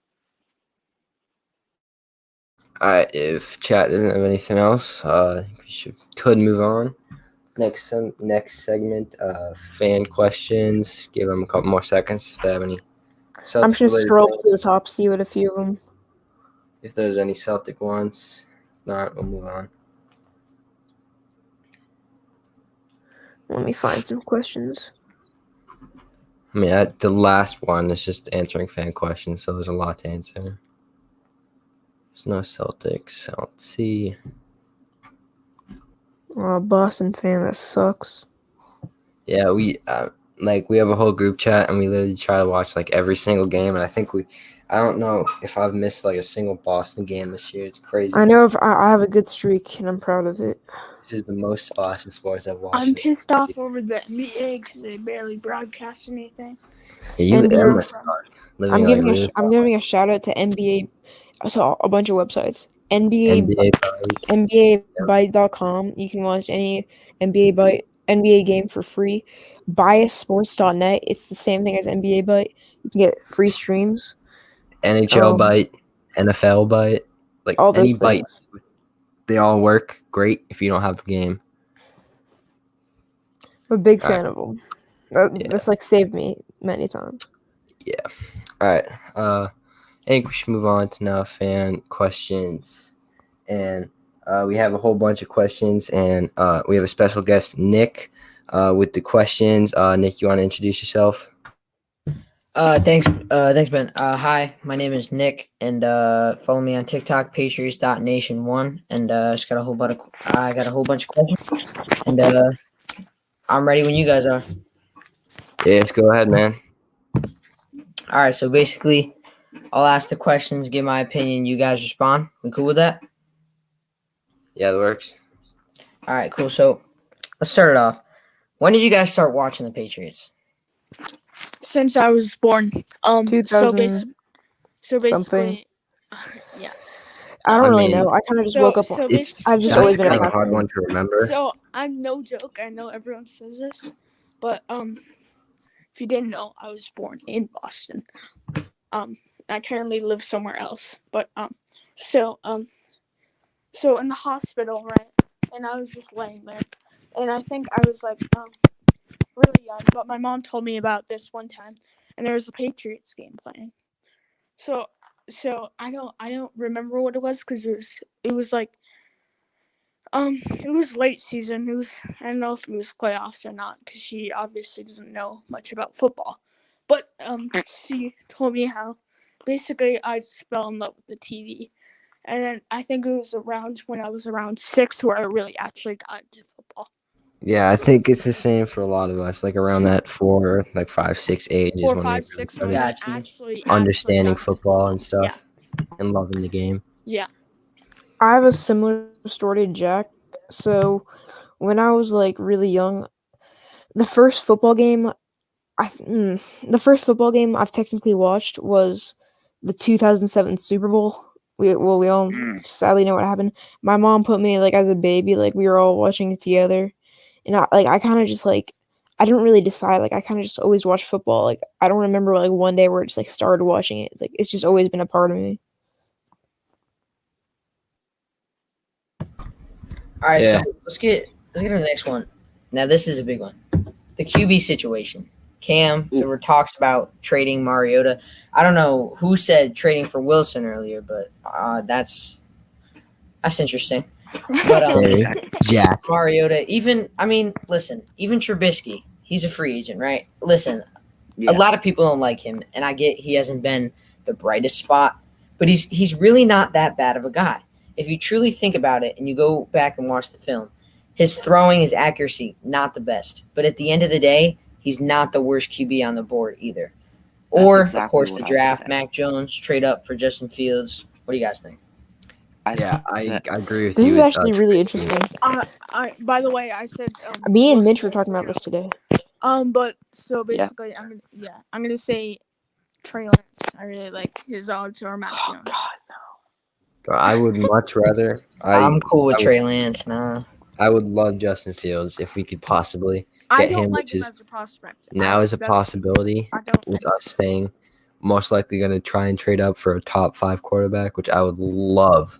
All right, if chat doesn't have anything else, I think we could move on. Next segment, fan questions. Give them a couple more seconds if they have any. I'm just gonna scroll to the top, see what a few of them. If there's any Celtic ones, if not, we'll move on. Let me find some questions. I mean, the last one is just answering fan questions, so there's a lot to answer. There's no Celtics. I don't see. Oh, Boston fan, that sucks. Yeah, we have a whole group chat, and we literally try to watch like every single game. And I think I don't know if I've missed like a single Boston game this year. It's crazy. I know I have a good streak, and I'm proud of it. This is the most Boston sports I've watched. I'm pissed off over the NBA because they barely broadcast anything. Yeah, I'm giving a shout out to NBA. I saw a bunch of websites. NBABite.com. You can watch any NBA game for free. Biasports.net. It's the same thing as NBA Bite. You can get free streams. NHL Bite, NFL Bite, like all any those bite. things. They all work great if you don't have the game. I'm a big fan of them. That's like saved me many times. Yeah. All right. I think we should move on to now fan questions. And we have a whole bunch of questions, and we have a special guest, Nick, with the questions. Nick, you want to introduce yourself? Thanks, Ben. Hi, my name is Nick, and follow me on TikTok, Patriots.nation1, and I got a whole bunch of questions, and I'm ready when you guys are. Yeah, let's go ahead, man. All right, so basically, I'll ask the questions, give my opinion, you guys respond. We cool with that? Yeah, that works. All right, cool. So let's start it off. When did you guys start watching the Patriots? Since I was born. 2000 so basically, something. Yeah. I don't really know. I kind of just woke up. I've just always been kind of a hard one to remember. So I'm no joke. I know everyone says this, but if you didn't know, I was born in Boston. I currently live somewhere else. But so so in the hospital, right? And I was just laying there, and I think I was like really young. But my mom told me about this one time, and there was a Patriots game playing. So I don't remember what it was because it was like it was late season. It was I don't know if it was playoffs or not because she obviously doesn't know much about football. But she told me how basically I just fell in love with the TV, and then I think it was around when I was around 6 where I really actually got into football. Yeah, I think it's the same for a lot of us. Like around that 4, like 5, 6 age is 4, when 5, we 6 started when I Gotcha. actually understanding got into football and stuff Yeah. and loving the game. Yeah. I have a similar story to Jack. So when I was like really young, the first football game I've technically watched was the 2007 Super Bowl. We all sadly know what happened. My mom put me like as a baby, like we were all watching it together, and I kind of just like I didn't really decide. Like I kind of just always watched football. Like I don't remember like one day where I just like started watching it. Like it's just always been a part of me. All right, Yeah. so let's get to the next one. Now this is a big one. The QB situation. Cam, there were talks about trading Mariota. I don't know who said trading for Wilson earlier, but that's interesting. But Very Jack. Mariota, even listen, even Trubisky, he's a free agent, right? Listen, Yeah. a lot of people don't like him, and I get he hasn't been the brightest spot, but he's really not that bad of a guy. If you truly think about it and you go back and watch the film, his throwing, his accuracy, not the best. But at the end of the day, he's not the worst QB on the board either. Or, exactly of course, what the I draft, said. Mac Jones, trade up for Justin Fields. What do you guys think? Yeah, I agree with This you. is with, actually really Trubisky. interesting. By the way, I said Me and Wilson Mitch were was talking the about this today. But so Yeah. basically, I'm gonna say Trey Lance. I really like his odds or Mac Oh, Jones. God. But I would much rather. I'm cool with I would- Trey Lance. Nah. I would love Justin Fields if we could possibly I get don't him, like which him is as a prospect. now is a possibility I don't with think us saying most likely going to try and trade up for a top 5 quarterback, which I would love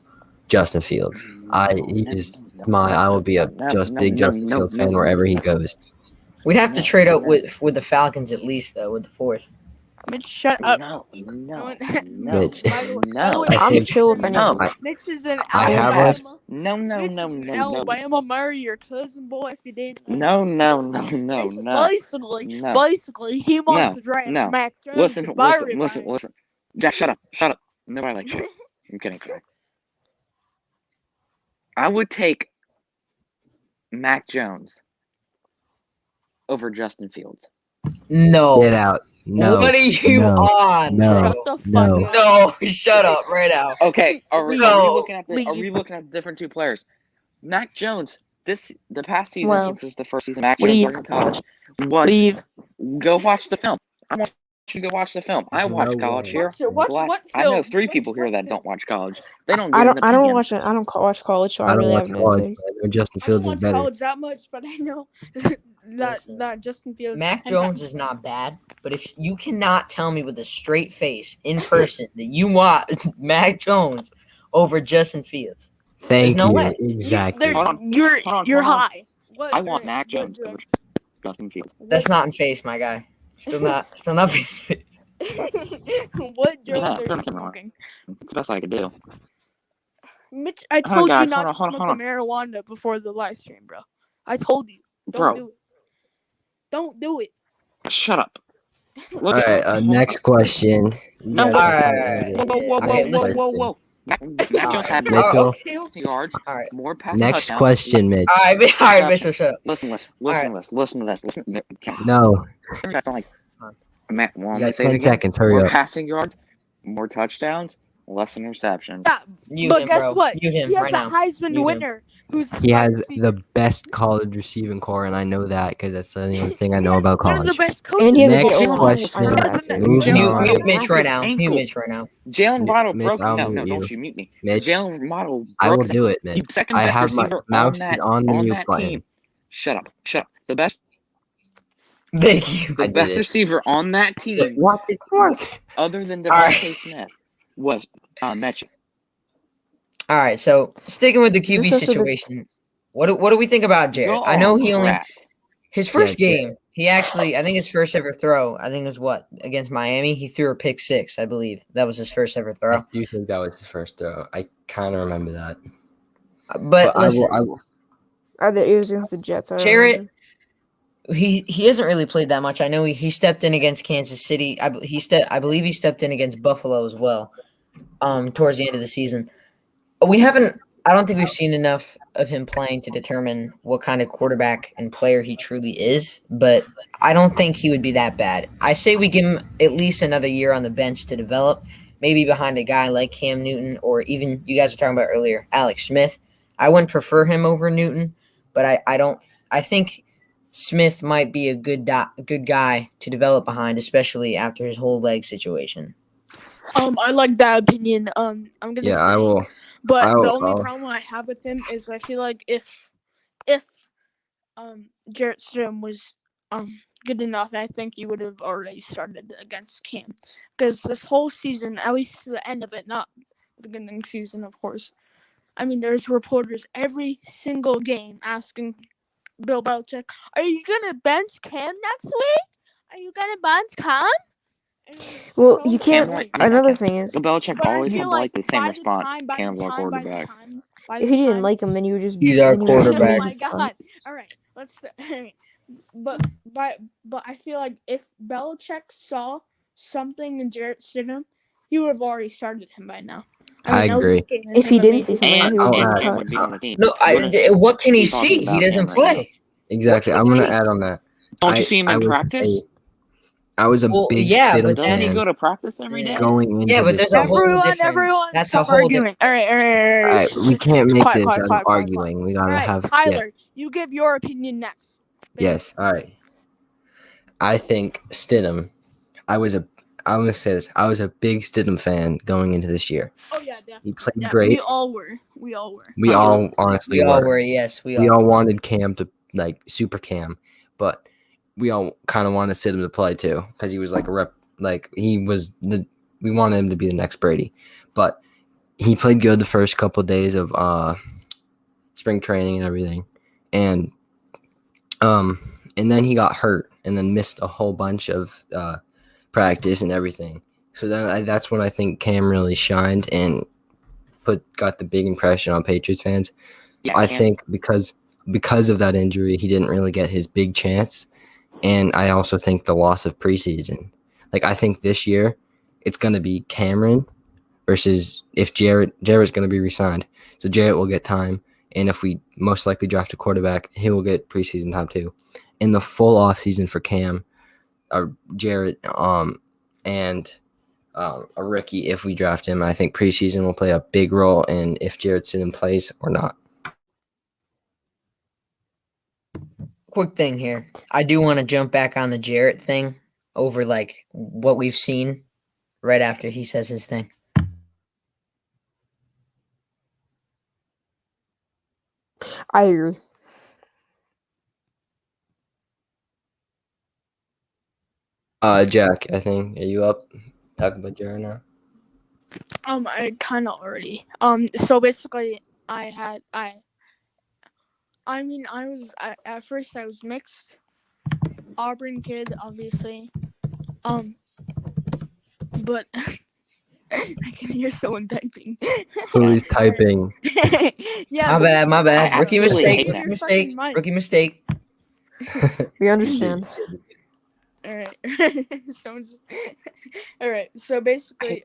Justin Fields. I will be a big Justin Fields fan wherever he goes. We'd have to trade up with the Falcons at least, though, with the 4th. Mitch, shut up. No. Mitch. By the No. way, I'm think- chill with Mitch anyone. Mitch is in I have Alabama. us. No. Alabama, marry your cousin, boy, if you didn't. No. Basically, he wants to draft No. Mac Jones. Listen. Jack, shut up. Nobody likes you. I'm kidding, Jack. I would take Mac Jones over Justin Fields. No. Get out. No. What are you no, on, no, bro? Shut the fuck no. up. No, shut up right now. Okay, are we No. looking at the different two players? Mac Jones, the past season, Well, since this is the first season Mac Jones was in college, go watch the film. I want you to go watch the film. I There's watch no college way. here. What I know film? 3 people here What that film? don't watch college. They don't I give don't. an I opinion. don't watch. I don't watch college, so I I don't really watch have no college, say. but I know Justin I don't Fields is watch better. college that much, but I know Listen, that Justin Fields. Mac 10 Jones times is not bad, but if you cannot tell me with a straight face in person that you want Mac Jones over Justin Fields, Thank no you. way. Exactly. Hold on. You're Hold on. high. What, I want Mac Jones over Justin Fields. That's not in face, my guy. Still not face. What drugs Yeah, are you don't get me wrong. smoking? It's the best I could do. Mitch, I Hold on, told you guys. not Hold to on, smoke hold on. the marijuana before the live stream, bro. I told you. Bro. Do it. Don't do it. Shut up. All right. Next question. No. You guys All are right. kinda early. Whoa. Okay, listen. Whoa. Mac Jones had Mitchell. more Okay. passing yards, All right. more passing Next touchdowns. question, Mitch. All right, Mitchell, shut up. Listen to this. No. You guys don't like Mac. You Want me to got say it 10 again? seconds. Hurry More up. passing yards, more touchdowns, less interceptions. Yeah, Mute but him, guess bro. what? Mute him He has right a now. Heisman Mute him. winner. Who's He wide has receiver. the best college receiving core, and I know that because that's the only thing I know about One of the college. best coaches. And he has a Next good O-line. question. I know that Doesn't- too. Moving Jalen on. Mute Waddle Mitch broke right his now. Mute ankle. Mitch right now. Jalen Waddle Mitch, broke. I'll No, mute don't you. you mute me. Mitch, Jalen Waddle broke. I will do it, Mitch. The second I best have my receiver mouse on on the on mute that button. team. Shut up. The best. Thank you. The I did best it. receiver on that team, Watch it work. other than All right. Devontae Smith, was Mechie. All right, so sticking with the Is this QB also the- situation, what do we think about Jarrett? I know Y'all he only crap. his Yeah, first Jarrett. game. He actually, I think his first ever throw. I think it was what against Miami. He threw a pick six. I believe that was his first ever I throw. do think that was his first throw. I kind of remember that. But listen, I will. It was against the Jets. I don't Jarrett, remember. he hasn't really played that much. I know he stepped in against Kansas City. I believe he stepped in against Buffalo as well. Towards the end of the season. We haven't. I don't think we've seen enough of him playing to determine what kind of quarterback and player he truly is. But I don't think he would be that bad. I say we give him at least another year on the bench to develop, maybe behind a guy like Cam Newton or even you guys were talking about earlier, Alex Smith. I wouldn't prefer him over Newton, but I don't. I think Smith might be a good guy to develop behind, especially after his whole leg situation. I like that opinion. I'm gonna Yeah, say, I will. but the I'll- only I'll- problem I have with him is I feel like if Jarrett Stidham was good enough, I think he would have already started against Cam, because this whole season, at least to the end of it, not the beginning season, of course. I mean, there's reporters every single game asking Bill Belichick, "Are you gonna bench Cam next week? Are you gonna bench Cam?" And it was Well, so you can't. Cam, annoying. Another thing is, Belichick But I always feel had like the same by response. the time, Cam's our quarterback. if he didn't like him, then you would just. He's our then you would just quarterback. Oh remove my him. god! All right, let's. But I feel like if Belichick saw something in Jarrett Stidham, he would have already started him by now. I at agree. least giving If he him a didn't major see something, chance. he would And have Cam cut. would be on the team. No, What what can he talking see? about He doesn't Cam right now. play. Exactly. What I'm can he gonna see? add on that. Don't you see him in would practice? say I was a Well, big yeah, Stidham but Doesn't then he fan go to practice every day? going into yeah, but this there's a game. whole different. Everyone, That's a stop whole arguing. different. All right. All right, we can't make Quiet, this quiet, as quiet, quiet, arguing. We All gotta right, have Tyler, you give your opinion next. Yes. All right. I think Stidham. I'm gonna say this. I was a big Stidham fan going into this year. Oh yeah, definitely. He played Yeah, great. we all were. We all honestly We all were. were. Yes, we We all. all wanted Cam to like super Cam, but we all kind of wanted Stidham to play too because he was like a rep. Like he was the. We wanted him to be the next Brady, but he played good the first couple of days of spring training and everything, and then he got hurt and then missed a whole bunch of practice and everything. So then that's when I think Cam really shined and got the big impression on Patriots fans. So Yeah, I Cam. think because of that injury, he didn't really get his big chance, and I also think the loss of preseason. Like I think this year, it's gonna be Cameron versus if Jarrett's gonna be re-signed, so Jarrett will get time, and if we most likely draft a quarterback, he will get preseason time too. In the full off season for Cam, Jarrett, and a rookie if we draft him. I think preseason will play a big role in if Jarrett's in place or not. Quick thing here. I do want to jump back on the Jarrett thing over like what we've seen right after he says his thing. I agree. Jack, I think, are you up? Talking about Jarrett now. I kind of already. So basically, I at first I was mixed. Auburn kid, obviously. But I can hear someone typing. Who's typing? Yeah. My bad. I Rookie absolutely mistake. hate Rookie that. mistake. Rookie mistake. We understand. All right. All right. So basically,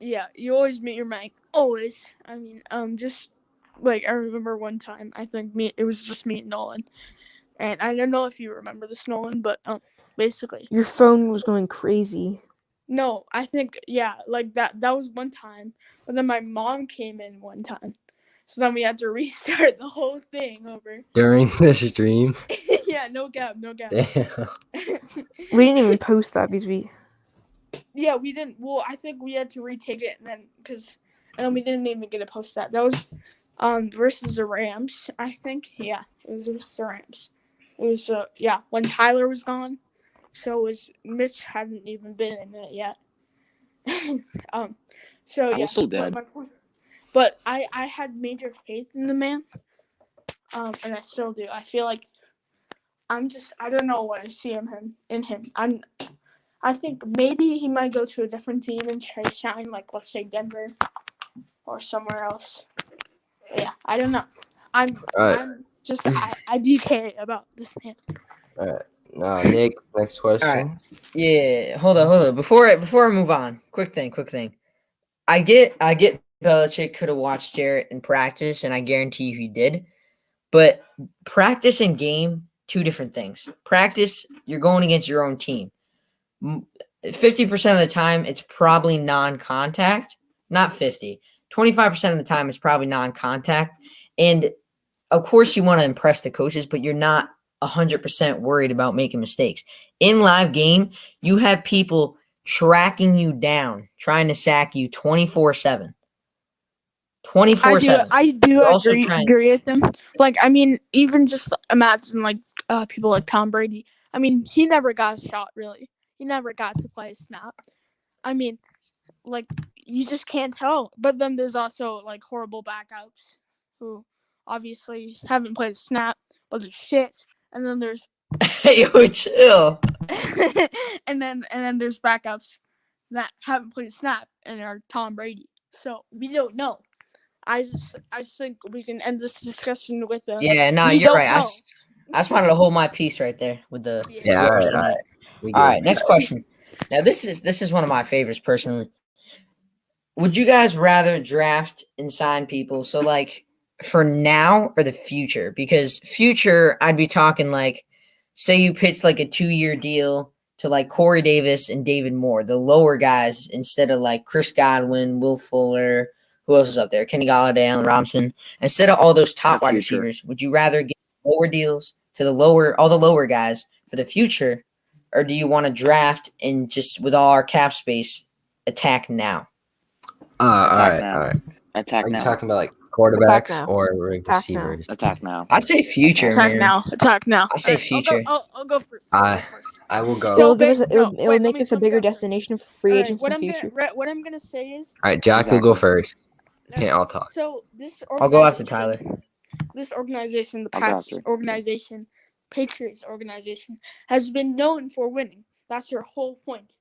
yeah, you always mute your mic. Always. I mean, just like I remember one time. I think it was just me and Nolan, and I don't know if you remember this, Nolan, but basically. Your phone was going crazy. No, I think like that. That was one time, but then my mom came in one time, so then we had to restart the whole thing over. During the stream? Yeah, no gap. Damn. We didn't even post that because we. Yeah, we didn't. Well, I think we had to retake it, and then we didn't even get to post that. That was versus the Rams, I think. Yeah, it was versus the Rams. It was when Tyler was gone. So it was Mitch hadn't even been in it yet. So I yeah, was so dead. but I had major faith in the man. And I still do. I feel like I don't know what I see in him. I think maybe he might go to a different team and try to shine, like let's say Denver or somewhere else. But yeah, I don't know. I'm just I do care about this man. All right. Nick, next question. All right. Yeah, hold on. Before I move on, quick thing. I get Belichick could have watched Jarrett in practice, and I guarantee you he did. But practice and game, two different things. Practice, you're going against your own team. 50% of the time, it's probably non-contact. Not 50. 25% of the time, it's probably non-contact. And of course, you want to impress the coaches, but you're not 100% worried about making mistakes. In live game, you have people tracking you down, trying to sack you 24/7. 24/7. I do also agree with him. Like, I mean, even just imagine like people like Tom Brady. I mean, he never got a shot really. He never got to play a snap. I mean, like you just can't tell. But then there's also like horrible backups who obviously haven't played a snap, but they're shit. And then there's Yo, chill. and then there's backups that haven't played a snap and are Tom Brady. So we don't know. I just think we can end this discussion with Yeah, no, you're right. I just wanted to hold my peace right there with the Yeah, all right. All right, next question. Now this is one of my favorites personally. Would you guys rather draft and sign people? So like for now or the future? Because future, I'd be talking like, say you pitch like a 2-year deal to like Corey Davis and David Moore, the lower guys, instead of like Chris Godwin, Will Fuller, who else is up there? Kenny Galladay, Allen Robinson. Instead of all those top wide receivers, would you rather get lower deals to all the lower guys for the future, or do you want to draft and just with all our cap space attack now? All right. Attack Are you now. talking about like quarterbacks now. or Attack receivers? Attack now. I say future, Attack man. now. I say future. I'll go first. I will go. So, it will make us a bigger destination for free agents in the future. What I'm gonna say is. All right, Jack will go first. Okay, I'll talk. So this I'll go after Tyler. This organization, the Pats organization, Patriots organization, has been known for winning. That's their whole point.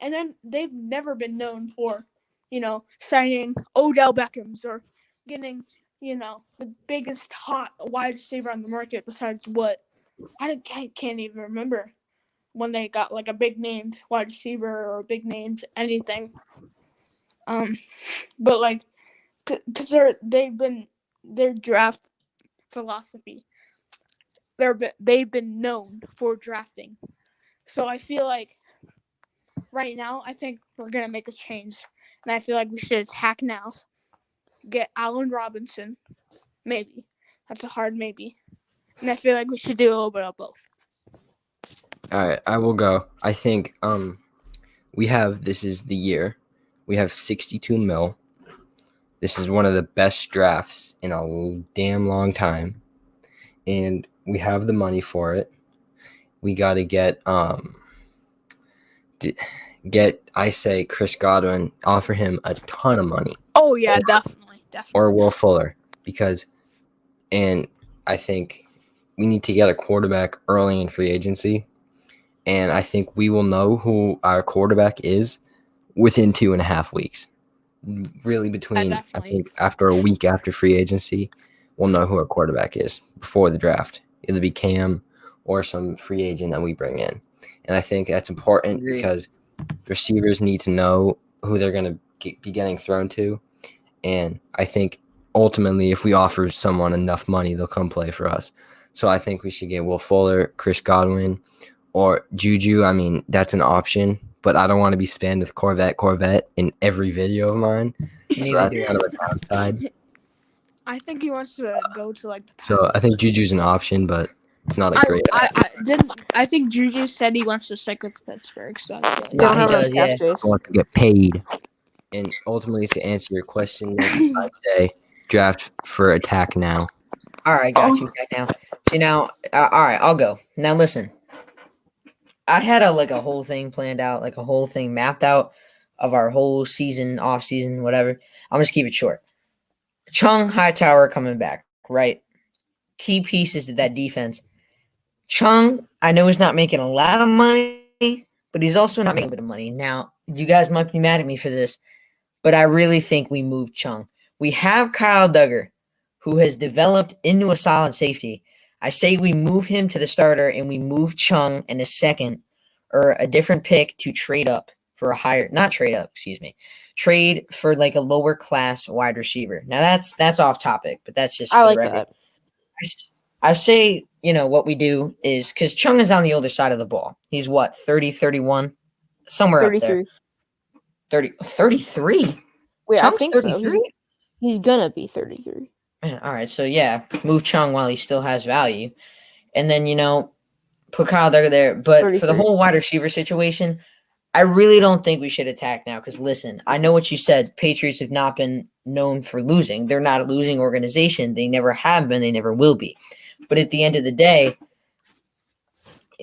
And then they've never been known for, signing Odell Beckhams or getting, the biggest hot wide receiver on the market besides what I can't even remember when they got like a big named wide receiver or a big named anything. But like, because their draft philosophy, they've been known for drafting. So I feel like right now, I think we're gonna make a change, and I feel like we should attack now. Get Allen Robinson, maybe. That's a hard maybe, and I feel like we should do a little bit of both. All right, I will go. I think this is the year. We have 62 mil. This is one of the best drafts in a damn long time, and we have the money for it. We got to get I say Chris Godwin, offer him a ton of money. Oh yeah, definitely. Or Will Fuller, and I think we need to get a quarterback early in free agency, and I think we will know who our quarterback is within 2.5 weeks. Really, between I think after a week after free agency, we'll know who our quarterback is before the draft. It'll be Cam or some free agent that we bring in, and I think that's important because receivers need to know who they're going to be getting thrown to, and I think ultimately, if we offer someone enough money, they'll come play for us. So I think we should get Will Fuller, Chris Godwin, or Juju. I mean, that's an option. But I don't want to be spammed with Corvette in every video of mine. So that's kind of a downside. I think he wants to go to like. So I think Juju's an option, but it's not a great. I think Juju said he wants to stick with Pittsburgh. So he does. Yeah, he wants to get paid. And ultimately, to answer your question, I'd say draft for attack now. All right, got you back now. See now, all right, I'll go. Now listen, I had a whole thing planned out, like a whole thing mapped out of our whole season, off season, whatever. I'm just keep it short. Chung Hightower coming back, right? Key pieces to that defense. Chung, I know he's not making a lot of money, but he's also not making a bit of money. Now, you guys might be mad at me for this, but I really think we moved Chung. We have Kyle Duggar, who has developed into a solid safety. I say we move him to the starter and we move Chung in a second or a different pick to trade up for a higher, not trade up, excuse me, trade for like a lower class wide receiver. Now that's off topic, but that's just I for like the record. that. I say, what we do is because Chung is on the older side of the ball. He's what, 30, 31? Somewhere up there. 33. 33? Wait, Chung's I think 33? so. He's gonna be 33. Man, all right, so yeah, move Chung while he still has value. And then, put Kyle Duggar there. But for the 33. whole wide receiver situation, I really don't think we should attack now because, listen, I know what you said. Patriots have not been known for losing. They're not a losing organization. They never have been. They never will be. But at the end of the day,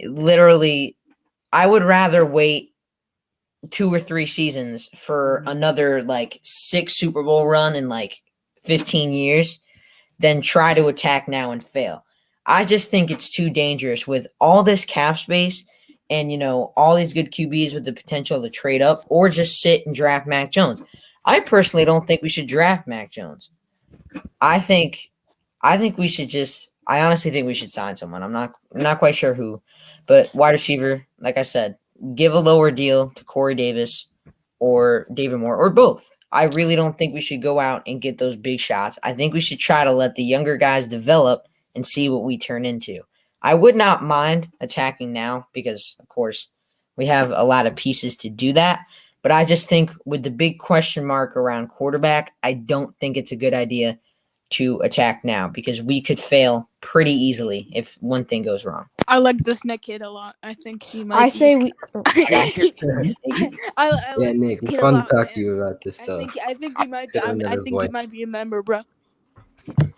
literally, I would rather wait 2 or 3 seasons for another, 6 Super Bowl run in, 15 years than try to attack now and fail. I just think it's too dangerous with all this cap space and, all these good QBs with the potential to trade up or just sit and draft Mac Jones. I personally don't think we should draft Mac Jones. I think we should I honestly think we should sign someone. I'm not quite sure who, but wide receiver, like I said, give a lower deal to Corey Davis or David Moore or both. I really don't think we should go out and get those big shots. I think we should try to let the younger guys develop and see what we turn into. I would not mind attacking now because, of course, we have a lot of pieces to do that. But I just think with the big question mark around quarterback, I don't think it's a good idea to attack now because we could fail pretty easily if one thing goes wrong. I like this Nick kid a lot. I think he might. I say we. I Yeah, like Nick, this it's kid a fun to lot, talk to man. you about this stuff. I think he might be. Get I another think he voice. might be a member, bro.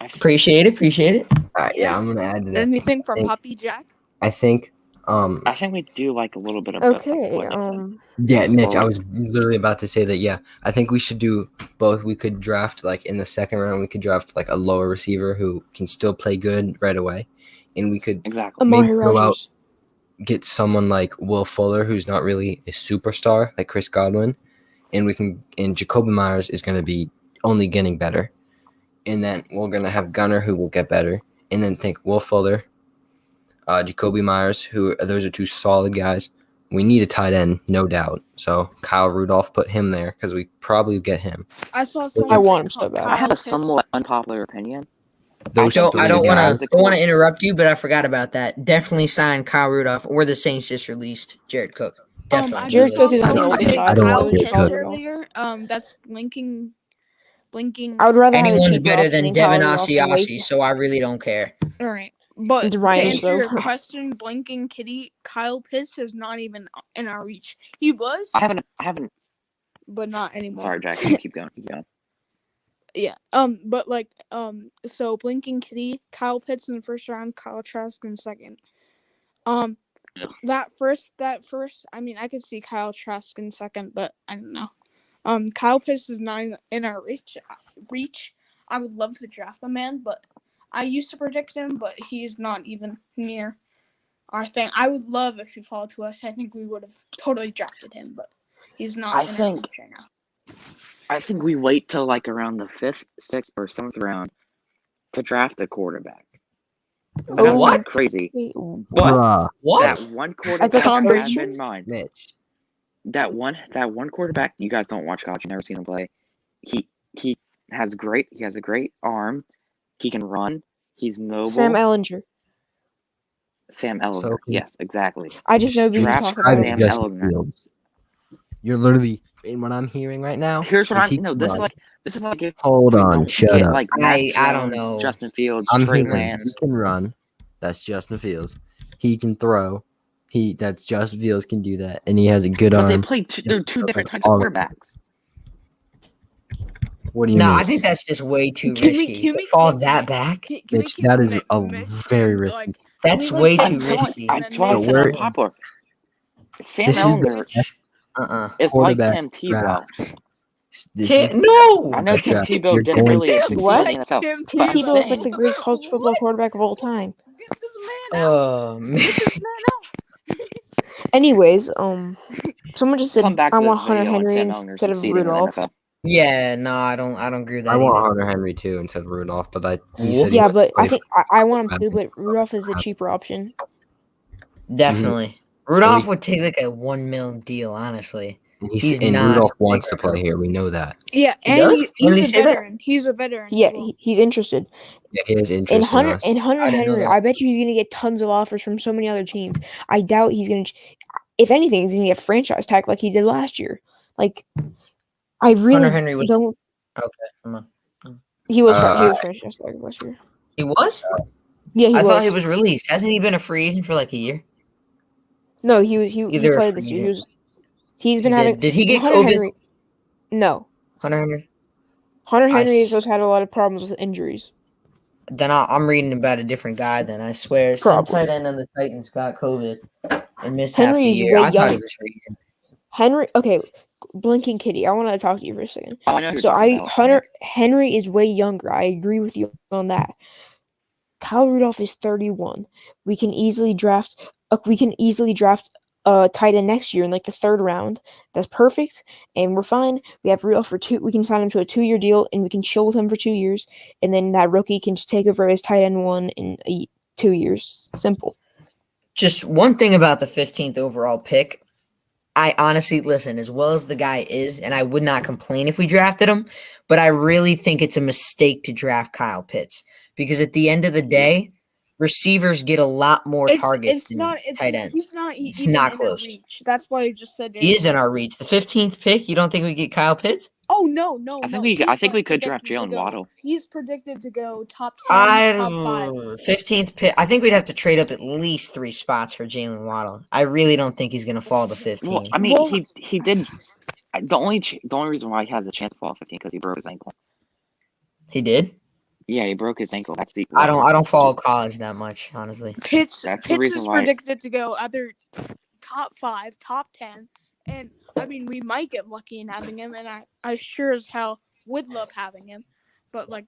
Appreciate it. All right, yeah, Yeah. I'm gonna add to that. Anything from think- Puppy Jack? I think, I think we do like a little bit of both, Okay. like I said. yeah, Mitch, I Well, was literally about to say that. Yeah, I think we should do both. We could draft in the second round. We could draft a lower receiver who can still play good right away, and we could exactly. maybe Amari go out Rogers. get someone like Will Fuller, who's not really a superstar like Chris Godwin, and Jacoby Myers is going to be only getting better, and then we're going to have Gunner who will get better, and then think Will Fuller, Jacoby Myers, those are 2 solid guys. We need a tight end, no doubt. So Kyle Rudolph, put him there because we probably get him. I saw someone. I want him say so bad. I have Kyle a Pitts. somewhat unpopular opinion. Those I three don't guys. want to interrupt you, but I forgot about that. Definitely sign Kyle Rudolph or the Saints just released Jared Cook. Definitely. I Jared just Cook saw is on the someone older say side. I don't Kyle want Jared Pitts Cook. earlier. That's blinking. I would rather have a Anyone's cheaper better option than Kyle Devin Rudolph than Asiasi, waste- so I really don't care. All right, but It's to Ryan, answer though. your question, blinking kitty, Kyle Pitts is not even in our reach. He was, I haven't. but not anymore. Sorry, Jack. You keep going. Yeah. But so blinking kitty, Kyle Pitts in the first round, Kyle Trask in second. That first. I mean, I could see Kyle Trask in second, but I don't know. Kyle Pitts is not in our reach. I would love to draft the man, but I used to predict him, but he's not even near our thing. I would love if he fall to us. I think we would have totally drafted him, but he's not I in our think- reach right now. I think we wait till around the 5th, 6th, or 7th round to draft a quarterback. I know it What? sounds crazy, Wait, but Bruh. What? that one That's quarterback a have Brady? in mind. Mitch. That one quarterback. You guys don't watch college. You've never seen him play. He has a great arm. He can run. He's mobile. Sam Ellinger. Sam Ellinger. So- Yes, exactly. I just know we Draft talk Try about to Sam him. Justin Ellinger. Fields. You're literally in what I'm hearing right now. Here's what is I'm. he No, can this run. is like if Hold we on, don't shut get up. like Mac I don't Jones, know. Justin Fields, I'm Trey hearing he Lance. can run. That's Justin Fields. He can throw. That's Justin Fields can do that, and he has a good But they arm. play. They're 2 different types all of of them. quarterbacks. What do you No, mean? I think that's just way too Can we- risky. can To we fall keep- that back. Can we Mitch, keep that is Mi- a Mitch very and, risky. like, That's can we, way like, too keep risky. and then That's why Mitch it's But not we're- popular. Sam This is the Ellinger best is like quarterback Tim Tebow. This is No. I know best Tim draft. Tebow You're didn't going- really succeed What? in the NFL. Tim Tim But I'm Tebow is like saying- the greatest college football quarterback of all time. Get this man out. Oh man. Get this man out. Anyways, someone just said Come back I to want this Hunter video and Henry Sam Ellinger instead of succeeding in the Rudolph. NFL. Yeah, no, I don't agree with that I want either. Hunter Henry too instead of Rudolph, but he said he Yeah, wants but to play I think I want him too. But Rudolph is the cheaper option. Definitely. Rudolph Well, would take like a $1 million deal, honestly. He's and not Rudolph a wants to bigger- play here. We know that. Yeah, He and does? When did he he's a say that? veteran. He's a veteran. Yeah, as well. he's interested. Yeah, he has And interest in Hunter us. and Hunter I didn't know Henry, that. I bet you he's gonna get tons of offers from so many other teams. I doubt he's gonna. If anything, he's gonna get franchise tag like he did last year. Like, I really Hunter Henry was don't. okay. Come on. He was Uh, franchise tag last year. He was? Yeah, he I was. thought he was released. Hasn't he been a free agent for like a year? No, he Either a played free this year. agent. He's been He having. did. Did he get Hunter COVID? Henry, no, Hunter Henry? Hunter I Henry has s- just had a lot of problems with injuries. Then I'm reading about a different guy. Then I swear, some Probably. tight end on the Titans got COVID and missed half Henry the is year. way I thought young. he was free agent. Henry, okay, Blinking Kitty, I want to talk to you for a second. Oh, I know who you're So talking about. Hunter Henry is way younger. I agree with you on that. Kyle Rudolph is 31. We can easily draft. A tight end next year in like the 3rd round. That's perfect, and we're fine. We have Rudolph for 2. We can sign him to a 2-year deal, and we can chill with him for 2 years, and then that rookie can just take over as tight end 1 in 2 years. Simple. Just one thing about the 15th overall pick. I honestly listen, as well as the guy is, and I would not complain if we drafted him, but I really think it's a mistake to draft Kyle Pitts because at the end of the day, receivers get a lot more targets than tight ends. He's not. It's even not in close. Our reach. That's what I just said. He is in our reach. The 15th pick, you don't think we get Kyle Pitts? Oh no. I think we could draft predicted to Jalen go- Waddle. He's predicted to go top 10, top 5. 15th pick. I think we'd have to trade up at least 3 spots for Jalen Waddle. I really don't think he's going to fall to 15. Well, I mean, Well- he did. The only reason why he has a chance to fall 15 because he broke his ankle. He did? Yeah, he broke his ankle. That's the. I don't follow college that much, honestly. Pitts That's the Pitts reason is why- predicted to go either top 5, top 10, and I mean we might get lucky in having him, and I sure as hell would love having him, but like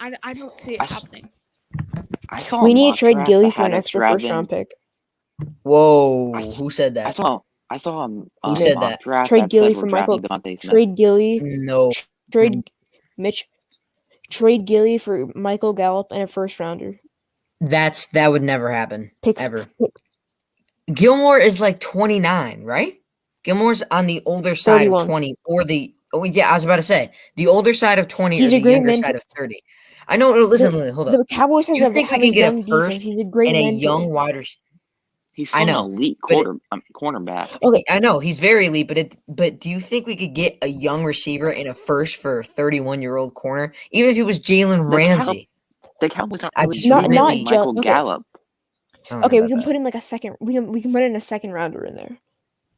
I don't see it I s- happening. I saw. We a need mock to trade draft Gilly that for an had us extra first drafting- round pick. Whoa, I s- who said I that? saw Who said mock that? draft Trade that Gilly said for we're Michael. drafting Devontae Smith. Trade Gilly. No. Trade Mitch. Trade Gilly for Michael Gallup and a first rounder. That would never happen. Pick Ever. Gilmore is like 29, right? Gilmore's on the older side 31. of 20 or I was about to say the older side of 20 He's or a the great younger mentor. side of 30. I know. Listen, hold up. The Cowboys You have think we a can get young a defense. first He's a great and a mentor. young wide receiver? He's I still an know, elite but cornerback. Okay. I know he's very elite, but do you think we could get a young receiver in a first for a 31-year-old corner, even if it was Jalen The Ramsey? The Cowboys aren't I really just Not- really drafting not Michael just- okay. Gallup. I don't know Okay, we about can that. put in like a second. We can put in a second rounder in there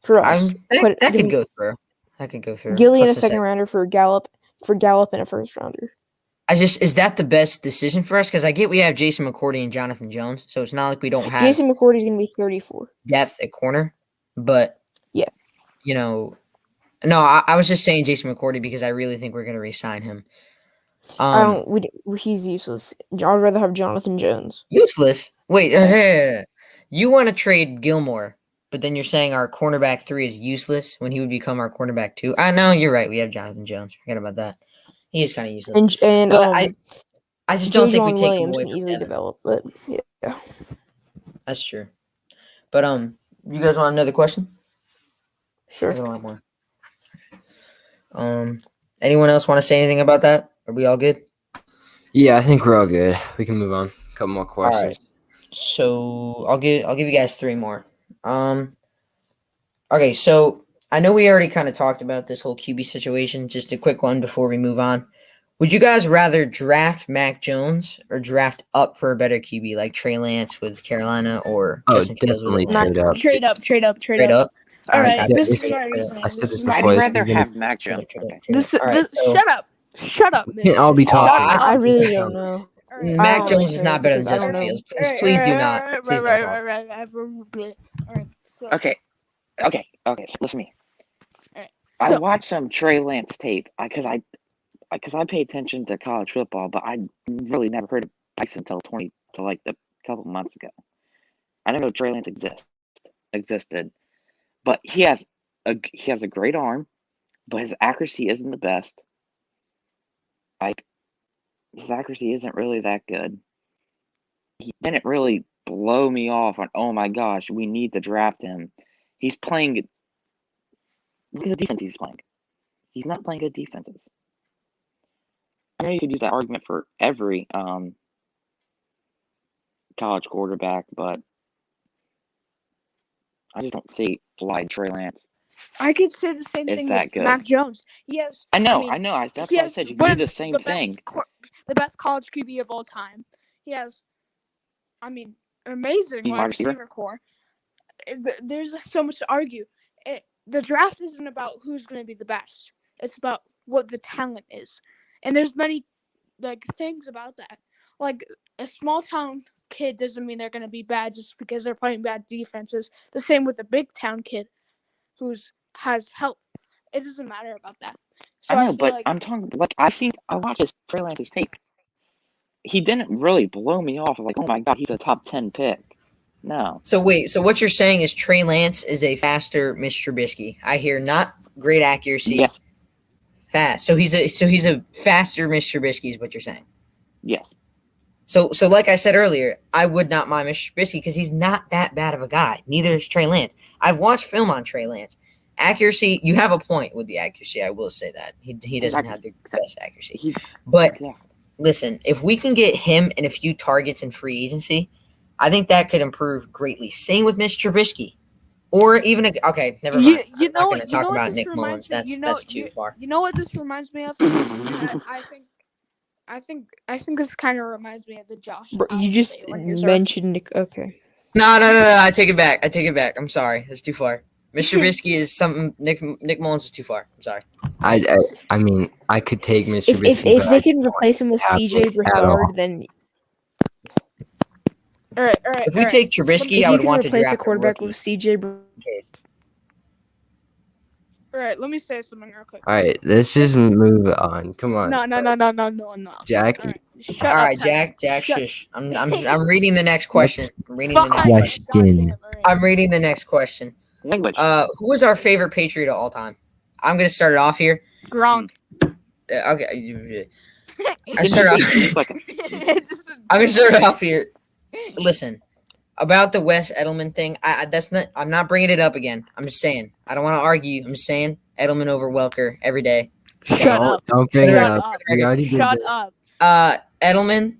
for us. That give could him go through. That could go through. Gilly and a Plus the second rounder for Gallup and a first rounder. Is that the best decision for us? Because I get we have Jason McCourty and Jonathan Jones, so it's not like we don't have Jason McCourty is going to be 34. depth at corner. But Yeah. no, I was just saying Jason McCourty because I really think we're going to re-sign him. I don't. He's useless. I'd rather have Jonathan Jones. Useless. Wait, you want to trade Gilmore, but then you're saying our cornerback 3 is useless when he would become our cornerback 2. I know you're right. We have Jonathan Jones. Forget about that. He is kind of useless. And But I just don't think we Jajon take him Williams away can from easily Devin. develop, but yeah. That's true. But you guys want another question? Sure. I don't have one. Anyone else want to say anything about that? Are we all good? Yeah, I think we're all good. We can move on. A couple more right. questions. So I'll give you guys 3 more. Okay, so I know we already kind of talked about this whole QB situation. Just a quick one before we move on. Would you guys rather draft Mac Jones or draft up for a better QB like Trey Lance with Carolina or Oh, Justin Fields with definitely Atlanta? trade up. Trade up. Trade up? All Alright, right, yeah, this it's- is my reasoning. I said this is my before. I'd Boys, rather we're gonna- have Mac Jones. Trade up, Okay. trade up. This, All right, this so- shut up. Shut up, Can't all be Shut talking. up. I really don't know. All right. Mac don't Jones really is care not better than because I don't Justin know. Fields. Please do not. Please don't talk. All right. So, Okay. Listen to me. Alright, I so- watched some Trey Lance tape because I pay attention to college football, but I really never heard of Bryce until like a couple months ago. I didn't know Trey Lance existed, but he has a great arm, but his accuracy isn't the best. Like his accuracy isn't really that good. He didn't really blow me off on, oh my gosh, we need to draft him. He's playing. Look at the defense he's playing. He's not playing good defenses. I know you could use that argument for every college quarterback, but I just don't see why Trey Lance I could say the same is thing that with good. Mac Jones. Yes, I know. That's he why I has said you one do of the same thing. the best college QB of all time. He has, amazing Wide wide receiver? receiver core. There's just so much to argue. The draft isn't about who's going to be the best. It's about what the talent is, and there's many things about that. Like a small town kid doesn't mean they're going to be bad just because they're playing bad defenses. The same with a big town kid has help. It doesn't matter about that. So I know, feel but like I'm talking like I watched Trey Lance's tape. He didn't really blow me off like, oh my god, he's a top 10 pick. No. So wait, so what you're saying is Trey Lance is a faster Mitch Trubisky. I hear not great accuracy. Yes. Fast. So he's a faster Mitch Trubisky is what you're saying. Yes. So like I said earlier, I would not mind Mitch Trubisky because he's not that bad of a guy. Neither is Trey Lance. I've watched film on Trey Lance. Accuracy, you have a point with the accuracy. I will say that he doesn't have the best accuracy. But listen, if we can get him and a few targets in free agency, I think that could improve greatly. Same with Mitch Trubisky, or even okay, never mind. I'm not going to talk about Nick Mullins. That's too far. You know what this reminds me of? And I think this kind of reminds me of the Josh. Bro, you Allen just debate when he was mentioned Nick. Okay. No. I take it back. I'm sorry. It's too far. Mr. Trubisky is something. Nick Mullins is too far. I'm sorry. I mean, I could take Mr. Trubisky. If they can replace him with CJ Beathard, then all right. If we take Trubisky, if I you would can want to replace draft a quarterback rookie with CJ. All right, let me say something real quick. All right, let's just move on. Come on. No. Jack. All right, shut All up, right, Tyler. Jack, Shut- shush. I'm reading the next question. I'm reading the next Fine. question. Question. Goddamn, all right. I'm reading the next question. Language. Who is our favorite Patriot of all time? I'm gonna start it off here. Gronk. Okay. Did start you off- say he's like I'm gonna start it off here. Listen, about the Wes Edelman thing. I'm not bringing it up again. I'm just saying. I don't want to argue. I'm just saying Edelman over Welker every day. Shut up. Don't bring it Shut up. up. We already did Shut that. up. Edelman